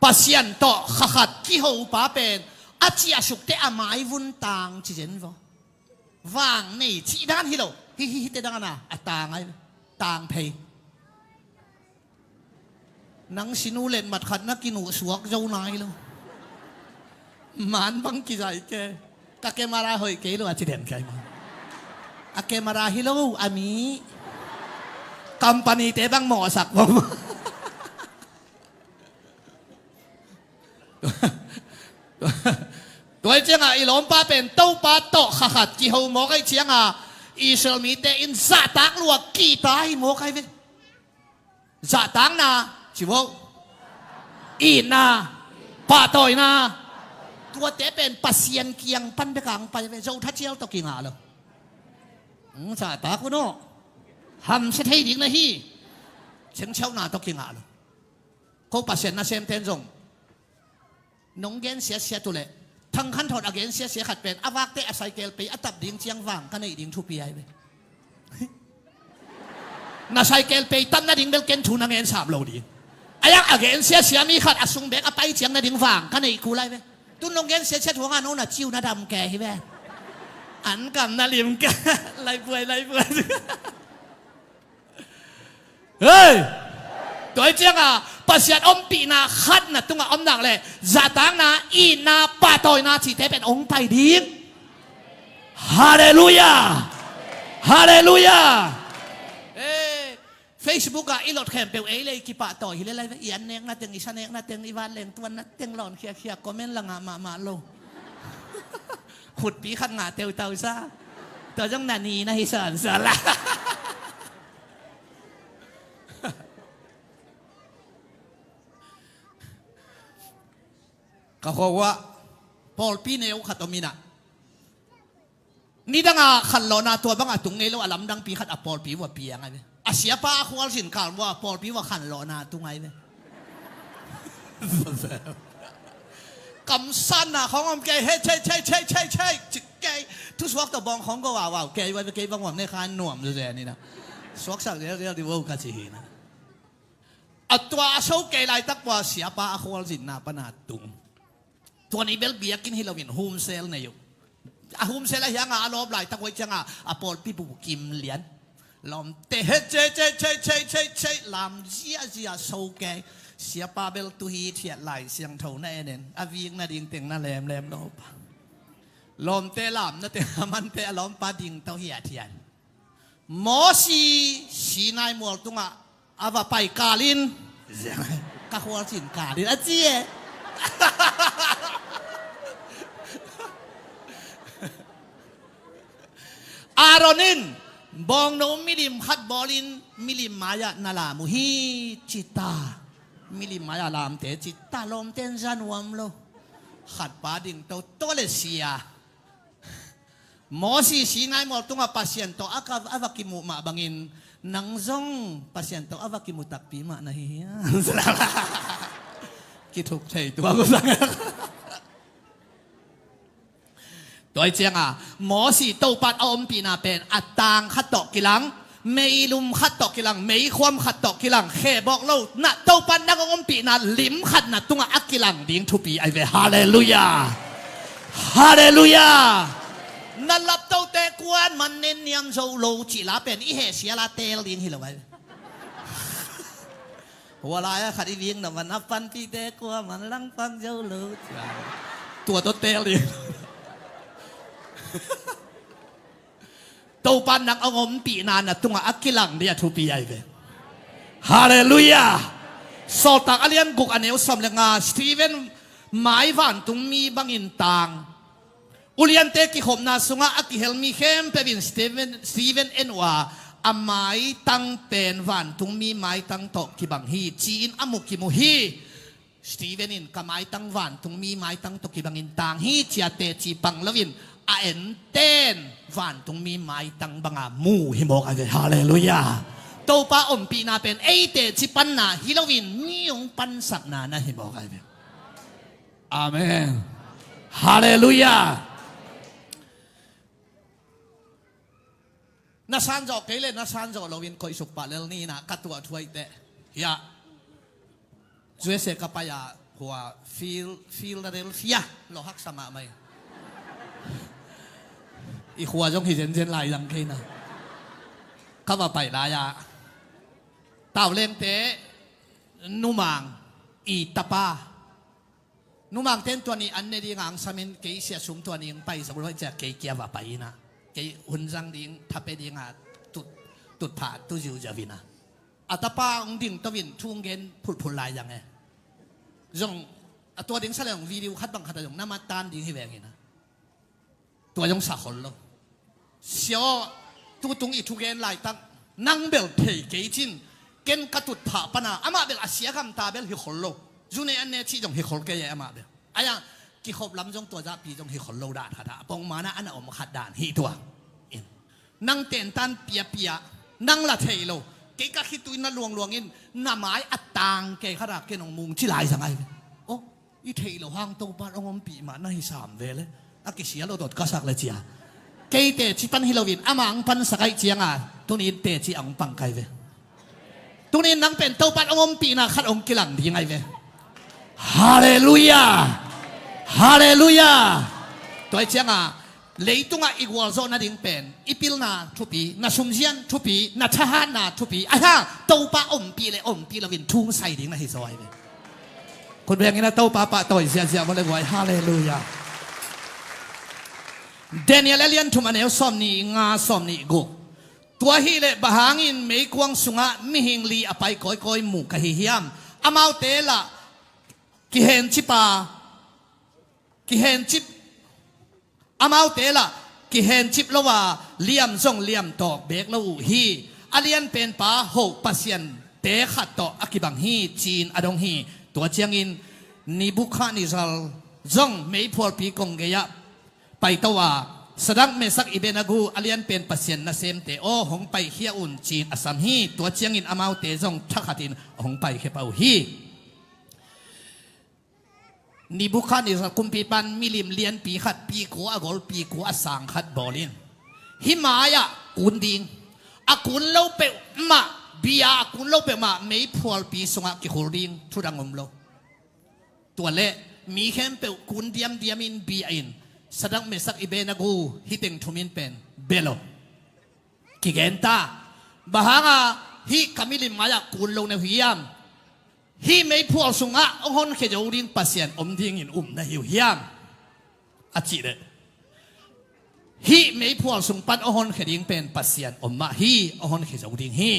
ปัศยันโตขัดกิโฮป้าเป็นอาเจียสุกเตอไม้วุ้นต่างจีเจนวะวางนี่ที่ด้านฮิโลฮิเตดังนะต่างไงต่างเพย์นังสินูเล่นมัดขัดนักกินูสวกเจ้านายโลมันบังกิใจแกกะเกมาราหอยเกโลอาจิเด่นแกมาอาเกมาราฮิโลอามีกัมปานีเตบังหมอสักผมตัวเจ้าอีหลอมป้าเป็นเต้าป้าโตขัดกี่หัวหมอกไอเชียงอิสราเอลมีแต่อินซาตักลวกกี่ตายหมอกไอเวซาตังนาชิวอีนาป้าโตยนาตัวเตเป็นปัสยันเกียงปันไปกลางไปเวเจ้าทัชเชียวตะกิงาเลยซาตักวะโน่ทำเสถียรนะฮีเชิงเช้าหน้าตะกิงาเลยเขาปัสยันนาเซมเทนจงน้องเกนเสียตัวเลยทั้งขั้นถอดอเกนเสียขัดเป็นอวักเตะใส่เกลไปอัตับดิ่งเชียงว่างกันในดิ่งทุปีไอไปน่าใส่เกลไปตั้มน่าดิ่งเบลเกนทูนังเงิน3 โลดีไอ้ยังอเกนเสียมีขัดอสุงเบกไปเชียงน่าดิ่งว่างกันในกูไล่ไปตุ้นน้องเกนเสียหัวงานโน่นน่ะจิ้วน่าดำแก่ใช่ไหมอันกับน่าลิมแก่ไล่ป่วย เฮ้ยตัวเจ้าปัสยาอมปีนาขัดนะตุงอมหนักเลยจะตั้งนะอีนาปาตอยนาจีเทเป็นองค์ไปดีฮาเลลูยาฮาเลลูยาFacebook อีหลอดแคมเปลเลยกี่ปะต่อฮิเลอะไรอีอันเนงนัดเต็งอีชันเนงนัดเต็งอีวันเล็งตัวนัดเต็งหลอนเคียเคียคอมเมนต์ละงามาโลขุดปีขัดงาเตียวเตาซะตัวจังนานีนะฮิสันสละก็ขอว่าพอลปีเนวขัดตมินะนี่ดังขันหลอนาตัวบังตุงเงลอลัมดังปีขัดอพอลปีว่าปียังไงอาเซียป้าควอลสินข่าวว่าพอพี่ว่าขันหลอนาตุงไงเนี่ยกำสั้นนะของอมแกเฮ้ใช่แกทุกสวกตะบองของก็ว่าแกไว้ไปแกบางวันในคานหน่วมดูแลนี่นะสวกสักเรียกดิว่ากัจจีนะอัตราโชคแกไล่ตักว่าเสียป้าควอลสินนาปนาตุงตัวนี้เบลเบียกินให้เราเห็นโฮมเซลเนี่ยอยู่โฮมเซลอะไรยังอารมณ์ไล่ตักไว้จังพอพี่บุกกิมเหรียญลมเตะเจลำเจียโซแกเสียปาเบลตุฮีเทียไหลเสียงเท่าแน่เน้นอาวิงนาดิงเต็งนาแหลมโนบลมเตะลำนาเตะมันเตะลมปาดิงเท่าเหียเทียนหมอสีนายมัวตุงอาว่าไปกาลินกะหัวสินกาลินอาเจียอารอนินบองโนมิลิมขัดบอลินมิลิมมายานาลามุฮีจิตามิลิมมายาลามเตจิตาลมเตนจานวมโลขัดปาดิ่งตัวเลเซียหมอสีนายหมอตุงอาพัสยันโตอาวากิมุมาบังอินนังซงพัสยันโตอาวากิมุตักปีมานะฮียคิดถูกใช่ตัวกูสั่งตัวเจียงหมอสีโตปัดอมปีนาเป็นอัตตางขัดตอกกิลังไม่ลุมขัดตอกกิลังไม่ความขัดตอกกิลังแค่บอกเราณโตปัดนักอมปีนาลิมขัดณตุงอักกิลังดิ้งทุปีไอเวฮาเลลูยาฮาเลลูยานั่นลับโตเตกวนมันเน้นยำโซโลจิลาเป็นอีเหเสียลาเตลินฮิลไว้หัวลายขัดอีวิ่งน่ะมันนับฟันปีเตกวนมันลังฟังโซโลตัวเตลินโตปันนักองมปีนานตุงอักกิลังเดียทุปีไอเวฮาเลลูยาสอตักอเลียนกุกอันเอวสมเลงาสตีเวนหมายวันตุงมีบังอินตังอุเลียนเตกิขมนาสุงอักกิเฮลมีเข้มเป็นสตีเวนเอ็นวาอหมายตั้งเป็นวันตุงมีหมายตั้งตกกิบังฮีจีนอมุกิมุฮีสตีเวนินกับหมายตั้งวันตุงมีหมายตั้งตกกิบังอินตังฮีจีอาเตจีปังลวินอาเอ็นเต้นวันตรงมีไม้ตั้งบังอามูฮิโมกันเลยฮาเลลูยาโตป้าอมปีนาเป็นเอเตจิปันนาฮิโลวินมีองปันสักนานะฮิโมกันเลยอาเมนฮาเลลูยานาซานจอกเกเลนาซานจอกเราวินคอยสุกปะเลลนี่นะกัตัวถวยเตะยาจวยเสกปะยาหัวฟิลเดลเฟียโลหักสมาไหมอีขวาจงหินเจนลายยังคินะข้าว่าไปลายาเต่าเล่นเตะนุมังอีตาปานุมังเต้นตัวนี้อันนี้ดีงางสมินเกยเสียสุมตัวนี้ไปสมมติว่าจะเกยเกียว่าไปนะเกยหุ่นจังดิ้งทับไปดิ้งตุดผ่าตุจิวจะวินะอัตาปาองดิ้งตวินทุ่งเงินผุดลายยังไงจงตัวดิ้งแสดงวิดีโอคัดบังคัดจงน้ำมันตานดิ้งให้แหวงนะตัวยังสักคนละเสียวตัวตรงอีทุกเกนไหลตั้งนั่งเบลเทเกจินเกนกระตุดผ่าปนาอามาเบลอาเสียคำตาเบลฮิคอลโลจูเนอันเนที่จงฮิคอลเกยอามาเบลอายังกิขบลำจงตัวจะปีจงฮิคอลโลด่านขัดปองมานะอันอมขัดด่านฮิตัวนั่งเต้นตันเปียนั่งละเทโลเกยกะคิดตุยนั่นลวงอินน้าไม้อัตตางเกยขนาดเกนองมุงที่ลายสังไงโอ้อีเทโลห้างโตบ้านองมปีมาหน้าฮิสามเวเลยอากิเสียเราโดดกระสักเลยเจียเกยเตจิปันฮิโลวินอามังปันสกายเจียงตัวนี้เตจิอังปังไกเวตัวนี้นังเป็นโตปันองมปีนาขัดองกิลังดีไงเวฮาเลลูยาฮาเลลูยาตัวเจียง lấy tung ai igual zo na ding pen ipil na thupi na sumjian thupi na thahan na thupi ai ha tàu pa om pi lovin thung sai ding na hi zoi veคนเรียกงี้นะเต้าป้าต่อยเสียมาเลยไว้ฮาเลลูยาเดนิเอลเลียนทุมันเอลซอมนี่งาซอมนี่กุตัวฮีเลบะหางินไม่กวางสุงะมิหิงลีอภัยก้อยหมู่กะฮิฮิยมอามาวเตละกิเฮนชิปากิเฮนชิปอามาวเตละกิเฮนชิปละว่าเลี่ยมส่งเลี่ยมตอกเบกละอูฮีอาเลียนเป็นป้าหกปัสยันเตะขัดต่ออากิบังฮีจีนอดงฮีตัวเจียงอินนิบุคานิซัลจงไม่พอปีกงเกียไปตัวสดังเมสักอิเบนากูอาเลียนเป็นปัสยันนาเซมเตโอหงไปเฮียอุนจีนอสัมฮีตัวเจียงอินอามาวเตจงทักขัดินหงไปเขปเอาฮีนิบุคานิซัลคุมปีปันมิลิมเลียนปีขัดปีกูอากอลปีกูอสังขัดบอลินหิมายะกุนดิงอากุนเล่าเปมาบียาคุณเล่าไปมาไม่พอปีสงะกิโคริงทุดังอมโลตัวเละมีแค่เปคุณเดียมอินบีอินสดังเมสักอิเบนักูฮิตเองทุมินเป็นเบโลกิเกนตาบางอ่ะฮิคามิลิมายาคุณลงในหิยามฮิไม่พอสงะองค์เขจอูริงปัสยันอมดิ้งอินในหิวยามอาจิเดฮิไม่พอสงปันองค์เขจิงเป็นปัสยันอมมาฮิองค์เขจอูริงฮิ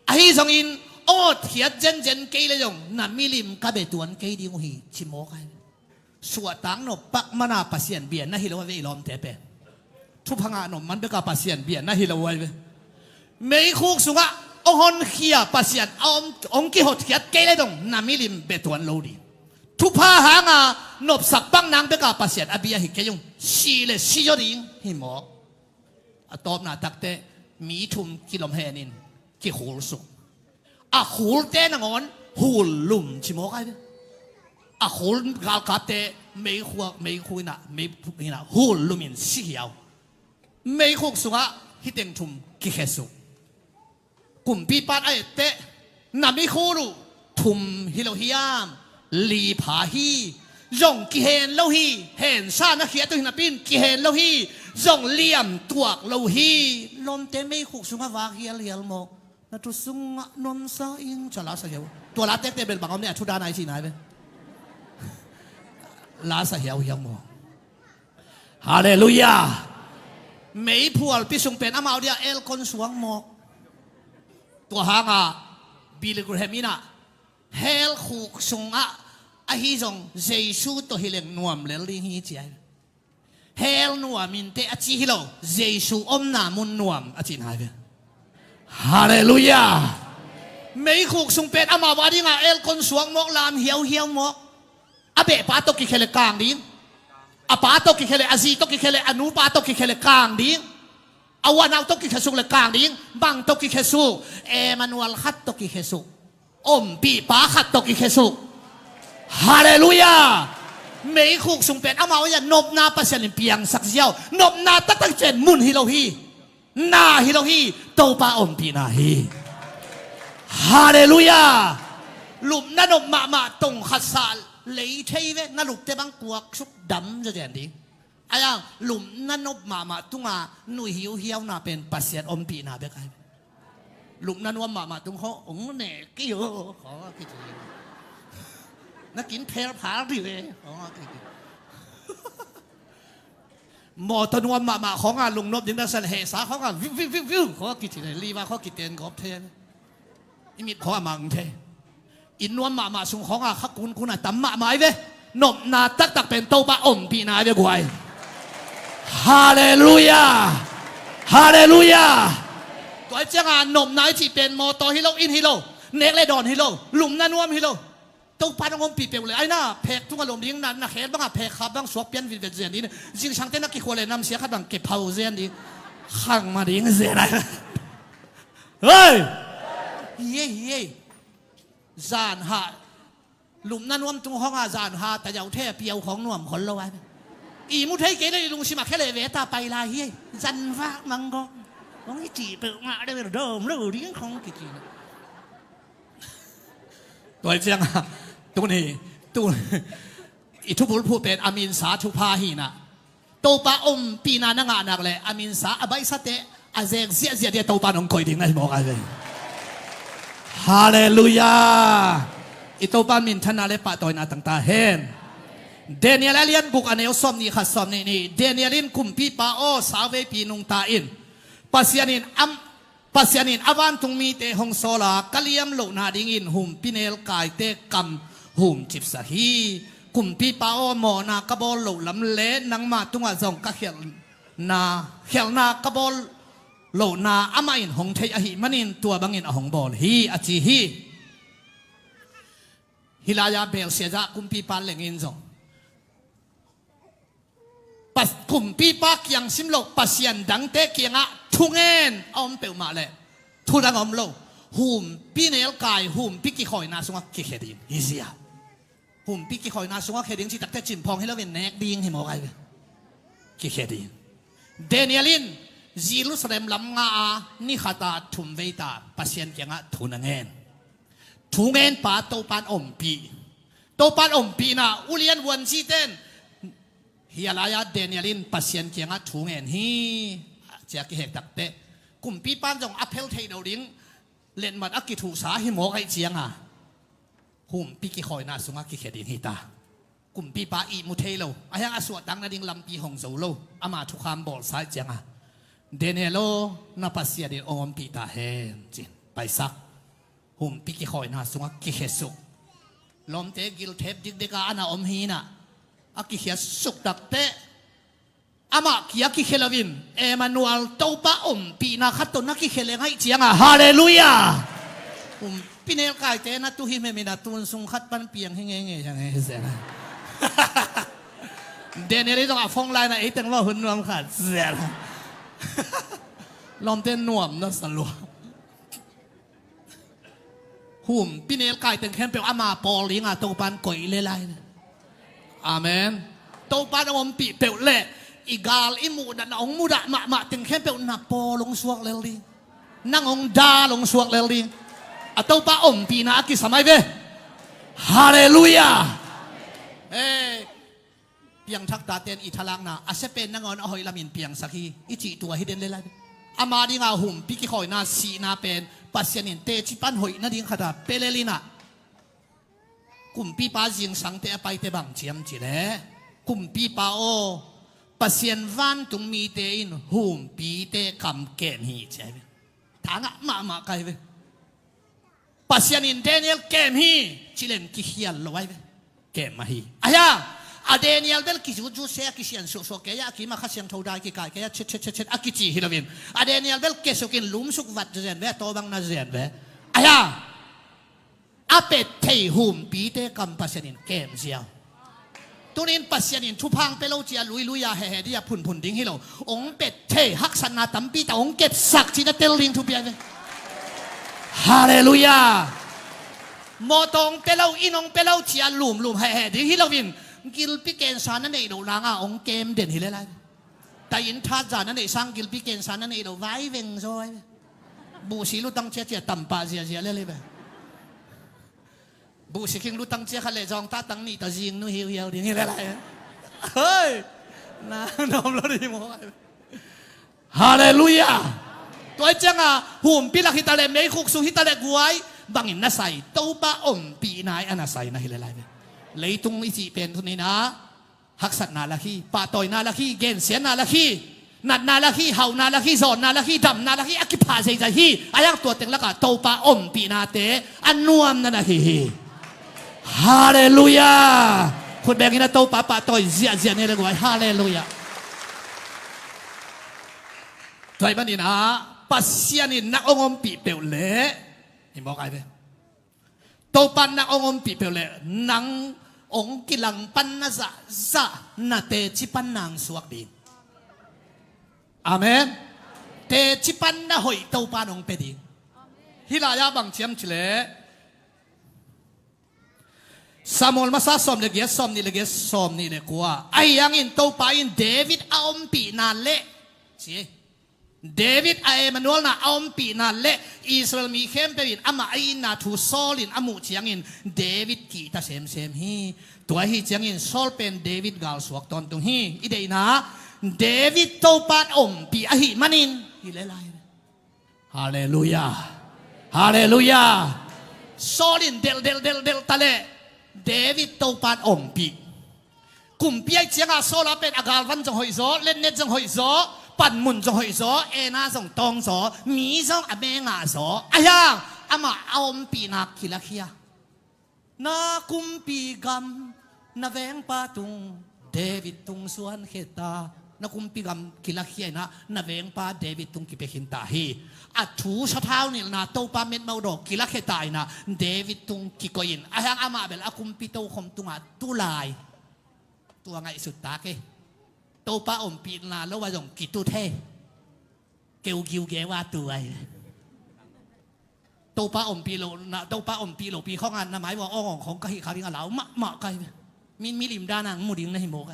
ไอ้สองอินโอ้เทียเจนเกยเลยจงนั่นมิลิมกับเบตวนเกยดิ้งฮีชิโมกันสวดตังนบปักมานาปัสยันเบียนนะฮิโลวะเวลอมเตเปทุพังานนมันเบกาปัสยันเบียนนะฮิโลวะเวไม่คุกสุงะองค์เขียปัสยันองค์กิหดเทียเกยเลยจงนั่นมิลิมเบตวนโลดีทุพาหางานบสักปังนางเบกาปัสยันอเบียฮิเกยงชีเลชีจดิ้งฮิโมตอบนาตักเตมีทุมกิลมเฮนินกิหูสุอะหูเตนงอนหูลุ่มชิโมกไอ้อะหูกาลกาเตไม่คุยนะไม่นี่นะหูลุ่มินสีเขียวไม่คุกสุงะฮิตเองทุมกิเขสุกลุ่มปีปันไอ้เตน่ะไม่คูรุทุมฮิโลฮิยามลีผาฮียงกิเฮนโลฮีเห็นซานะเขียตัวหินปินกิเฮนโลฮียงเลี่ยมตัวโลฮีลมเตไม่คุกสุงะวาเฮียเลียลโมนั่นทุสุงะนนซาอิงจะลาสเหียวตัวลาเต็กเต็มเป็นบางคนเนี่ยชุดด้านไหนสิไหนเป็นลาสเหียวมองฮาเลลูยาไม่พูดพิสุงเป็นอามาเดียเอลคนสวงมองตัวหางบิลกุเฮมินะเฮลขุกสุงะอาฮิจงเจสูตัวฮิเลงนวมเลลิฮิเจียเฮลนวมินเตอจิฮิโลเจสูอมนามุนนวมอจินหายไปฮาเลลูยาไม่คุกสุงเป็ดอามาวาดิงาเอลคนสวงมอกลามเหียวมอกอาเบะปาตกิเคเลกางดิ้งอาปาตกิเคเลอาซีตกิเคเลอนุปาตกิเคเลกางดิ้งอาวานาตกิเคสุเลกางดิ้งบังตกิเคสุเอมานูอัลขัดตกิเคสุอมปีปาขัดตกิเคสุฮาเลลูยาไม่คุกสุงเป็ดอามาวานบนาปัสยันเปียงสักเจียวนบนาตักเจนมุนฮิโลฮีนาฮิโลฮีโตปาอมปีนาฮีฮาเลลูยาลุมนั่นอบมาตรงขัดสาเลยเทเวนั่นลุกเตบังกวกชุกดำจะเด่นดีไอ้ยังลุมนั่นอบมาตุงหนุ่ยหิวเหี่ยวน่าเป็นปัสเซียนอมปีนาเบกไอลุมนั่นอบมาตุงเขาองเน่กี่โอขอกี่ทีนักกินเพลผาดิเวขอกี่ทีหมอตนวมมาของลุงนบยินดีสันเหสาของวิวขอกี่ทีเลยรีว่าขอกี่เตียนกอบเทนอิมิดขอมังเทอินนวมมาสุงของขักคุณตั้มมาไว้เวนบนาตักเป็นโตปะอมปีนาเบกไวฮาเลลูยาฮาเลลูยาตัวเจ้านบนายที่เป็นมอตอฮิโลอินฮิโลเนกเลดอนฮิโลลุมนั่นนวมฮิโลตัวปานงมปีเปลเลยไอ้น่าเพกทุกอารมณ์ดิ้งนั้นนะเห็นบ้างเพกขับบ้างสวบเปลี่ยนวินเวจเซียนนี้จริงช่างเต้นนักกีฬาเลยนำเสียขัดบ้างเก็บเผาเซียนนี้ข้างมาดิ้งเสียอะไรเฮ้ยเฮ้ยจานหาหลุมนั่นนวมตรงห้องจานหาแต่ยาวเทเปียวของนวมคนละวันอีมุทัยเกเลยลุงชิมาแค่เลยเวตาไปลายเฮ้ยจันฟ้ามังกรน้องจีเปิดมาได้เป็นเดิมแล้วดิ้งของกี่ทีตัวเจ้าตัวนี้อีทุบุลผู้เป็นอามินสาธุพาหีนะ topa pina na nga anak le amin sa abay sa te azeg zia dia topa nong koy ding na mo ka hallelujah ito pa min tanale pa toy na tang tahen Daniel alian buk aneo som ni khasom ni Danielin kumpi pa o sawe pinung tain pasyanin awan tung mi te hong sola kaliam lo na dingin hum pinel kai te kam hum chip sahi kumpi pa o mo na kabol lo lam le nang ma tunga zong ka khel na kabol lo na amain hong thei a hi manin tua bangin a hong bol hi a chi hi hilaya bel seja kumpi pa lengin zong pas kumpi pa kyang simlo pasyan dang te kyanga thungen om pe ma le thudang om lo hum pinel kai hum piki khoi na sunga ki khedin hisia hum piki khoi na sunga khedin chi takte chim phong helo ven nek ding hi mo kai ki khedin Danielin Jerusalem lam nga a ni khata thum veita pasyan kyanga thunangen thungen pa to pan om pi na ulian wan chi ten hialaya Danielin pasien kianga thungen hi chia ki hek takte kumpi pan jong apel thei do ding len mat akithu sa hi mo kai chianga hum pi ki khoi na sunga ki khedin hi ta kumpi pa i mu thei lo ayang aswa dang na ding lampi hong zo lo ama thu kham bol sai chianga Danielo na pasia din om pi ta hen chin pai sak hum pi ki khoi na sunga ki hesu lom te gil thep dik deka ana om hi na aki khia suk takte ama kia ki khelawin Emmanuel topa pi na khaton na ki khelengai chianga hallelujah pinel kai te na tu hi me na tun sung khat pan piang henge nge chang he se na Daniel dong a phong lai na e teng lo hun nuam khat se na lom ten nuam na salwa hum pinel kai teng khem pe ama polinga topan koi le lai amen topa na om pi pe le igal imu da na ong muda ma ting khem pe na po long suak le li nang ong da long suak le li atopa om pi na aki samai ve hallelujah piang thak ta ten ithalang na asepen nangon ahoy lamin piang sakhi ichi tua hiden le lai ama di nga hum pi ki khoi na si na pen pasyanin te chi pan hoi na ding khata pelelina kumpi pa jing sang te apai te bang chiam chi le kumpi pa o pasien van tung mi te in hum pi te kam ken hi che thanga ma kai ve pasien in Daniel kem hi chilen ki hial lo wai ve kem ma hi aya a Daniel bel ki ju se ki sian so ke ya ki ma kha siang thodai ki kai ke ya chet akichi hilovin a Daniel bel ke so kin lum suk vat zen ve to bang na zen ve aya apet thei hum pi te kam pasyanin kem ziaw tunin pasyanin thupang pelo chia lui ya he dia phun ding hilo ong pet thei hak san na tampi ta ong ket sak chi na tel ling thu pia ve hallelujah motong pelo inong pelo chia lum he ding hilovin gil pi ken san na nei do la nga ong kem den hi le lai ta in tha ja na nei sang gil pi ken san na nei do vai veng rồi bu si lu tang chia tam pa zia le ve bu si king lu tang chia khale jong ta tang ni ta jing nu hiu ding hi le lai ơi na nom lo di mo hallelujah tôi chăng à hùm pi la kita le mei khuk su hita le guai bangin na sai to ba om pi nai ana sai na hi le lai lấy tung ý chị bền thôi na hắc sạch na là khi pa tỏi na là khi gen xiên na là khi nạt na là khi hậu na là khi giòn na là khi đầm na là khi aki pa dây dây hi ayang tua tiếng là cả tàu pa pi na te an nuam na hi hallelujahคนแบงนะtàu pa tỏi zia này là gọi hallelujah thôi bạn đi na pasien ni na ong pi bèo lệ thìบอกai vậy tàu pan na ong pi bèo lệ nang ong kilang pan na za na te chi pan nang suak din amen te chi pan na hoi tau pan ong pe din hilaya bang chiam chile Samuel masa som le ges som ni le kwa ayang in tau pa in David a om pi na le chi David a Emmanuel na om pi na le Israel mi khem pe in ama ai na thu solin amu chiang in David ki ta sem hi tua hi chiang in sol pen David gal suak ton tung hi idei na เดวิดโตปัดอมปีอหิมันินฮิเลไลฮาเลลูยาฮาเลลูยาโซลินเดลตะเลเดวิดโตปัดอมปีกุมปีไอเจียงอาโซลาเป็นอากาศวันจงหอยโซเล่นเน็ตจงหอยโซปั่นมุนจงหอยโซเอนาจงตองโซมีจงอเมงาโซอายังอามาอมปีนักคิลาคียนากุมปีกัมนาเวงปาตุงเดวิดตุงส่วนเขตานากุมปีกัมคิลาคียนะนาเวงปาเดวิดตุงกิเปขินตาฮีอัถูชะเท้านี่นะโตปาเม็ดมาดอกคิลาเขตายนะเดวิดตุงกิโกยินอายังอามาเบลอากุมปีโตคมตุงอาตุลายตัวไงสุดตาเกโตปาอมปีนาแล้วว่าจงกิตุเทเกวกิวเกว่าตัวไอโตปาอมปีโลนะโตปาอมปีโลปีข้องานนะหมายว่าอ้องของกะหิคาริงาเหลามาไกมีลิมด้านังมูดิงนะหิโมไก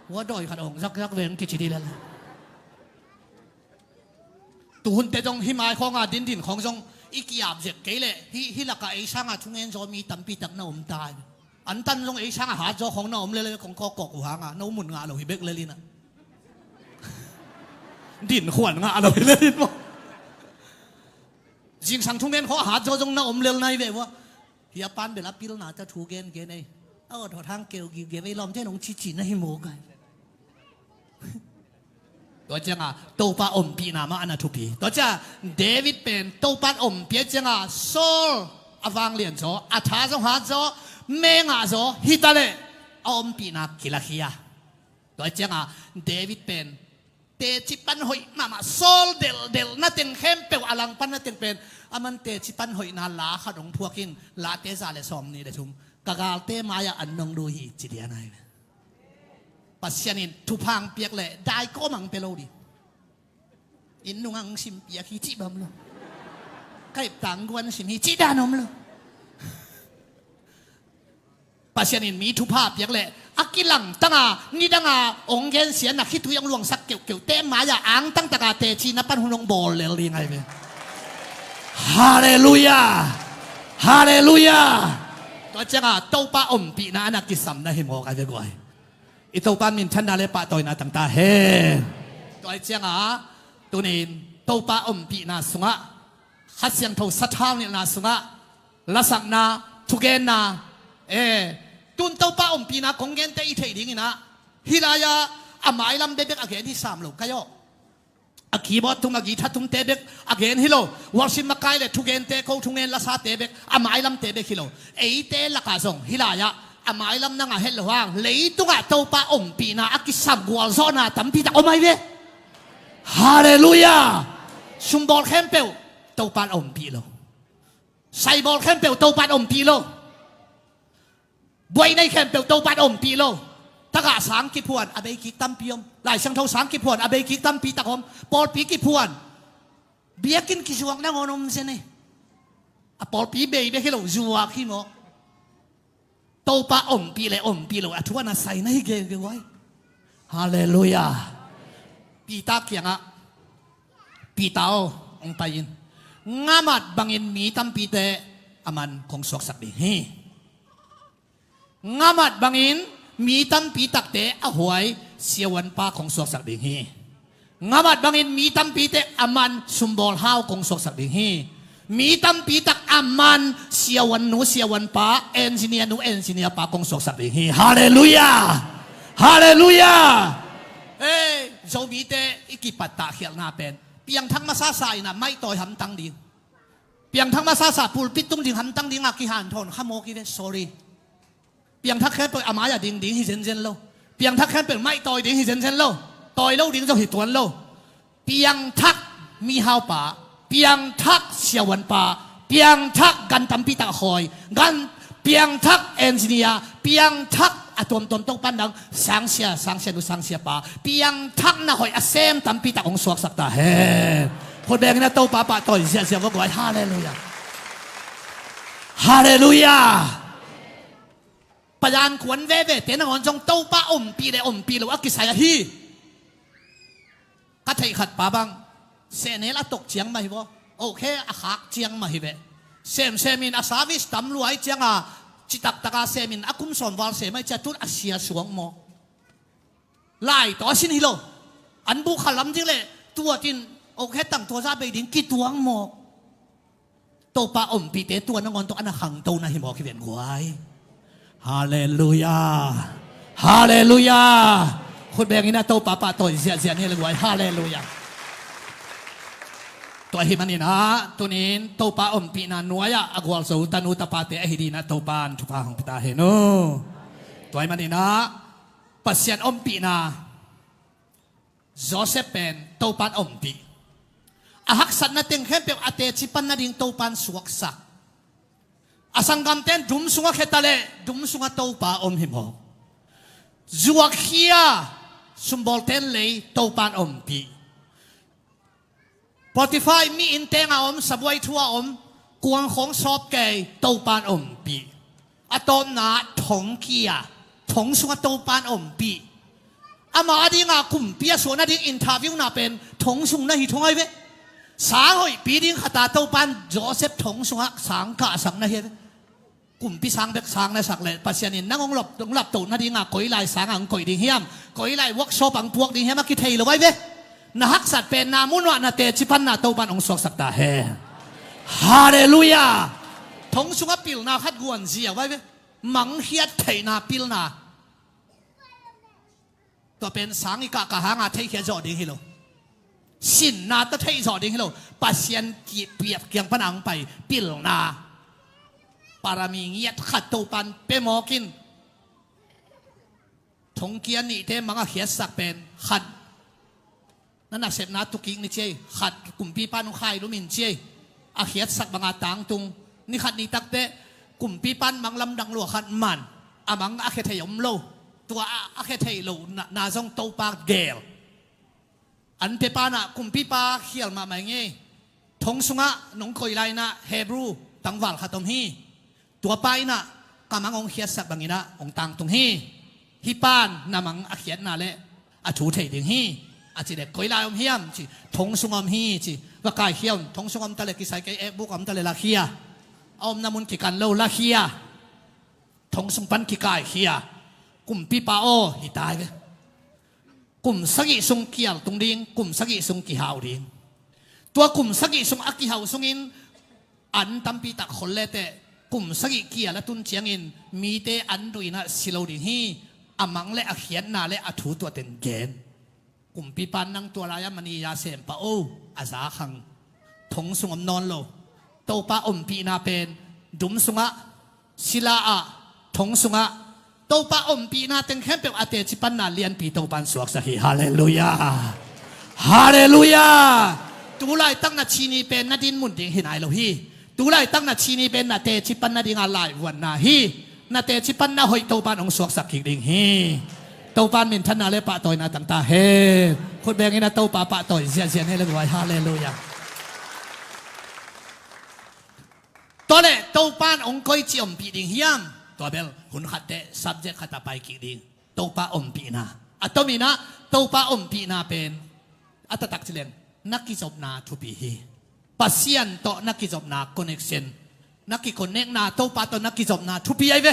หัวดอยขัดองซักเวงกิจดีแล้วตูนแต่จงหิมายข้องานดินของจงอีกยาบเจ็กเกเลยฮิลักไอช่างทุ่งเงินจอมีตั้มปีตักน้าอมตายอันตันจงไอช่างหาจอของน้าอมเลยของกอกหัวงาน้าหมุนงาเราฮิเบกเลยลินะดินขวัญงาเราเลยลินบ่จริงสังทุ่งเงินเขาหาจอจงน้าอมเลยในเวว่าเฮียปันเบลปิลนาจะถูกเกณฑ์ไอถอดทางเกลกิวเกไปล้อมเจ้าหนงชินะฮิโมกันตัวเจ้าโตปาอมปีนามาอันนั้นทุพีตัวเจ้าเดวิดเป็นโตปาอมปีเจ้าโซลอวังเลียนโซอาชาจงหาโซเมงาโซฮิตาเลอมปีนาคิลาคียตัวเจ้าเดวิดเป็นเตจิปันหอยมาโซลเดลนั่นเต็งเข้มเปลวอลังปันนั่นเต็งเป็นมันเตจิปันหอยนาลาขนมพวกินลาเตซาเลซอมนี่เดชุมกากาเตมายาอันนงดูฮีจิเดียนายปัสยานินทุพังเปียกเลยได้ก็มังเปโลดิอินนุงังสิมเปียกฮิจิบัมโลใกล้ต่างกวนสิมฮิจิดานมโลปัสยานินมีทุภาพเปียกเลยอากิลังตั้งนี่ตั้งองเกนเสียนักคิดทุยังหลวงสักเกี่ยวเตมายาอังตั้งตะกาเตชีนับปันหุนงโบลเลยยังไงเว้ฮาเลลูยาฮาเลลูยาตัวเจ้าโตปาอมปีนานักกิสัมนะเฮโมกันดีกว่าอีโตปามินทันดาเลปะตัวนาต่างตาเฮตัวเจ้าตัวนี้โตปาอมปีนาสุงะขัดเสียงทูสัทธานี่นาสุงะละสักนาทุเกนนาตุนโตปาอมปีนาคงเกนเตอีเทดิ้งนะฮิลายาอาไม้ลำเด็กอาเกนที่สามโลกยออาคีบอตุงอากีทัดตุงเตเบกอาเกนฮิโลวอลซิมมาไกเลทุเกนเตเขาทุเกนละซาเตเบกอาไม้ลำเตเบกฮิโลเตละกาซงฮิลายาอาไม้ลำนั่งเฮลว่างเลยตุงอาโตปาอมปีนาอากิสัมกัวโซนาตัมปีตะโอไม่เวฮาเลลูยาชุมบอลแคมเปลโตปาอมปีโลไซบอลแคมเปลโตปาอมปีโลบวยในแคมเปลโตปาอมปีโลตะกะสังกิพวนอเบกิตัมปิยมหลายช่างเท่าสังกิพวนอเบกิตัมปีตะคมปอลปีกิพวนเบียกินกิจวังนั่งอนมเสน่ปอลปีเบย์เบกิโลจัวขี้โมโตปาอมปีเลยอมปีโลอัทวานาใส่ในเกลไว้ฮาเลลูยาปีตาเกียงอะปีตาองไปยินงามัดบังอินมีตัมปีเตอามันคงสวกสักดีฮีงามัดบังอินมีตั้มปีตักเตะหวยเสียวันป้าของสวกสักดิ่งฮีงาบัดบางอินมีตั้มปีเตะอามันสุมบอลห้าวของสวกสักดิ่งฮีมีตั้มปีตักอามันเสียวันหนูเสียวันป้าเอนจิเนียร์หนูเอนจิเนียร์ป้าของสวกสักดิ่งฮีฮาเลลูยาฮาเลลูยาโจมีเตะอีกิปัตตาเขียนนาเป็นเพียงทั้งมาซาใส่น่ะไม่ต่อยหำตั้งดิ่งเพียงทั้งมาซาสาปูลปิดตุ้งดิ่งหำตั้งดิ่งอากิหันทนขโมกิเว sorryเพียงทักแค่เปิดอามาอย่าดิ่งหิเซนเซนโลเพียงทักแค่เปิดไม่ต่อยดิ่งหิเซนเซนโลต่อยโลดิ่งจะหิตวนโลเพียงทักมีฮาวป่าเพียงทักเสียวันป่าเพียงทักกันตัมปีตะคอยกันเพียงทักเอนจิเนียร์เพียงทักอะตอมตกปันดังสังเสียดูสังเสียป่าเพียงทักนะหอยอาเซมตัมปีตะองสวกสักตาเฮคนแดงนะโตป่าต่อยเสียว่าก่อนฮาเลลูยาฮาเลลูยาปยานขวนเว่เตนังอนจงโตป้าอมปีเลยอมปีเลยว่ากิสายฮีก็ไทยขัดป้าบังเสนละตกเจียงมาหิบโอเคอาขากเจียงมาหิบเซมินอาสาวิสตำรวจเจียงจิตักตะกาเซมินอากุมสอนวอลเซไม่จะทุนอาเซียสวงโม ไล่ต่อสินฮิโลอันบุคลำจริงเลยตัวจินโอเคตั้งตัวซาไปดิ้งกี่ตัวหมอกตัวปลาอมปีเตตัวนังอนตัวอันขังตัวน่ะหิมอขี้เวียนกวยฮาเลลูยาฮาเลลูยาคนแบงนี้นะตัวปลาตัวเสียนี่เลยกวยฮาเลลูยาตัวหิมันนี่นะตัวนี้ตัวปลาอมปีนันนัวยะอากวลสูตันุตปาเตอหิดีนะตัวปลาทุพาของพิตาเฮโนตัวหิมันนี่นะปัสยันอมปีนาโจเซฟเป็นตัวปลาอมปีอาหักสันนัดเต็งเข้มเปียวอาเตจิปันนัดยิงตัวปันสวกสักอาสังกัมเต็นดุมสุงะเขตเลดุมสุงะตัวปาอมหิมหจวกเขียสุมบอลเต็นเลยตัวปันอมปีปอติฟายมีอินเตงอมสบวยทัวอมกวงของชอบเกยตัวปันอมปีอาตอมนาถงเขียถงสุงะตัวปันอมปีอามาอดีงาคุมเปียส่วนนัดยิงอินทาวิวนาเป็นถงสุงนะหิทงไอเวสางหอยปีดิ้งขตาเต้าปันโจเซฟถงสุงะสางกะสังนะเฮกลุ่มปีสางเบกสางนะสักเลยปัสยานินนั่งหลับตุนนาดีงาก่อยไล่สางอังก่อยดิ้งเฮียมก่อยไล่วอกโซปังพวกดิ้งเฮียมาคิดเฮลไว้เว้นะฮักสัตเป็นนามุนวะนาเตจิพันนาเต้าปันองสวกสักตาเฮฮาเลลูยาถงสุงะปิลนาขัดกวนเสียไว้เว้มังเฮียเทนาปิลนาตัวเป็นสางอีกะหางาเทเขียจอดิ้งเฮโลสินนาตะเทยสอดดิ้งให้เราปัสยันกีเปียบเกียงพนังไปปิลนาปารามีเงียดขัดตัวปันเปมอกินทงเกียนนี่เทมังอาเขียสักเป็นขัดนั่นน่ะเสพนาตุกิงนี่เจ้ขัดกลุ่มปีปันของใครรู้มินเจ้อาเขียสักบางอาต่างตุงนี่ขัดนี่ตักเตะกลุ่มปีปันมังลำดังหลวขัดมันอามังอาเขเทยมโลตัวอาเขเทยโลนาซงโตปากเกลอันเปปานะกุมปีปาเขียลมาไม่เงี้ยทงสุงะนงคอยไลนะเฮบรูตังวัลขัดตมฮีตัวไปนะกำมังองเขียสักบางงี้นะองตังตรงฮีฮิปานนามังอาเขียนนาเละอาชูเทดึงฮีอาจิเด็กคอยไลอมเฮียมจีทงสุงอมฮีจีว่ากายเขียวทงสุงอมตะเลกิไซเกเอบุกอมตะเลลาเขียอมนามุนกิกันโลลาเขียทงสุงปันกิกายเขียกุมปีปาโอฮิตายเลยกลุ่มสกิสุงเกียลตรงดิ้งกลุ่มสกิสุงกิฮาวดิ้งตัวกลุ่มสกิสุงอักกิฮาวสุงอินอันตัมปีตักคนเล่เตกลุ่มสกิเกียและตุนเชียงอินมีเตอันดุยนะสิโลดิ้งฮีอามังเละอักเขียนนาเละอัถูตัวเต็นเกนกลุ่มปีปันนังตัวรายมันนียาเสมปะโออาสาขังทงสุงอมนอนโลโตปะอมปีนาเป็นดุมสุงะศิลาอะทงสุงะตัวป้าอมปีนาเต็งเข้มเปียวอาเตจิปันนาเลียนปีตัวปันสวกสักฮีฮาเลลูยาฮาเลลูยาตูไลตั้งนาชีนีเป็นนาดินมุนดิ่งหินไอโลฮีตูไลตั้งนาชีนีเป็นนาเตจิปันนาดิ่งอะไรวันนาฮีนาเตจิปันนาหอยตัวปันองสวกสักฮีดิ่งฮีตัวปันมินทันนาเลปะต่อยนาตั้งตาเฮคนแบงงี้นาตัวป้าปะต่อยเสียให้เลยไว้ฮาเลลูยาตัวเล่ตัวปันองก้อยจีอมปีดิ่งเฮียมตัวเบลหุ่นขัดเตะ subject ขัดตาไปกี่ดิ้งตัวป้าอมปีนาอัตมีนะตัวป้าอมปีนาเป็นอัตตักเจริญนักกิจบนาทุบีฮีปัสยันโตนักกิจบนา connection นักกิ connect นาตัวป้าตัวนักกิจบนาทุบีไอเว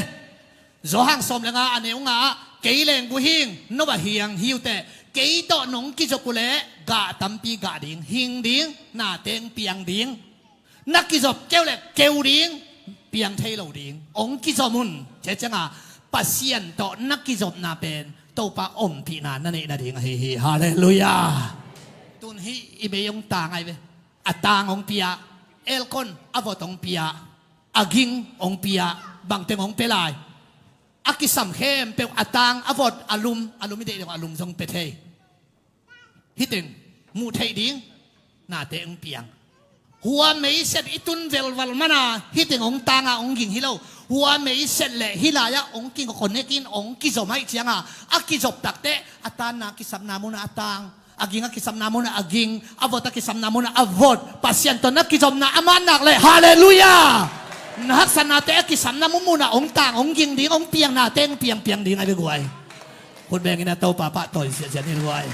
โจหังสมเลงาอันเอวงาเกยเลงกุหิงโนบะเฮียงฮิวเตเกยโตนงกิจกุเลกะตัมปีกะดิ้งหิงดิ้งนาเตงเปียงดิ้งนักกิจบเกลเลเกลดิ้งเปียงเทโลดิ้งองกิจมุนเจ้าจังอ่ะปัสยันโตนักกิจบนาเป็นตัวป้าอมปีนานั่นเองนะดิ้งฮีฮาเลลูยาตุนฮีอิเบยงต่างไงเว้อัตางองปียเอลคอนอวตองปียอากิงองปียบางเตงองเปลายอากิสัมเข้มเป็นอัตางอวตอลุมไม่ได้เรียกอลุมทรงเปเทฮิตึงมูเทดิ้งนาเตงเปียงหัวไม่เสร็จอิตุนเวลวัลมานาฮิติงองตางอ่ะองกิงฮิโลหัวไม่เสร็จเลยฮิลายะองกิงคนนี้กินองกิจบไม่เชียงอ่ะอากิจบตักเตะอัตานากิสัมนามุนาอัตางอากิงอากิสัมนามุนาอากิงอวตากิสัมนามุนาอวตปัสยันตนักกิจบนาอามันนักเลยฮาเลลูยานักสนาเตะกิสัมนามุนาองตางองกิงดีองเปียงนาเต้งเปียงดีไงไปกวยคนแบงกินนาโตป้าต่อยเสียนี่ด้วย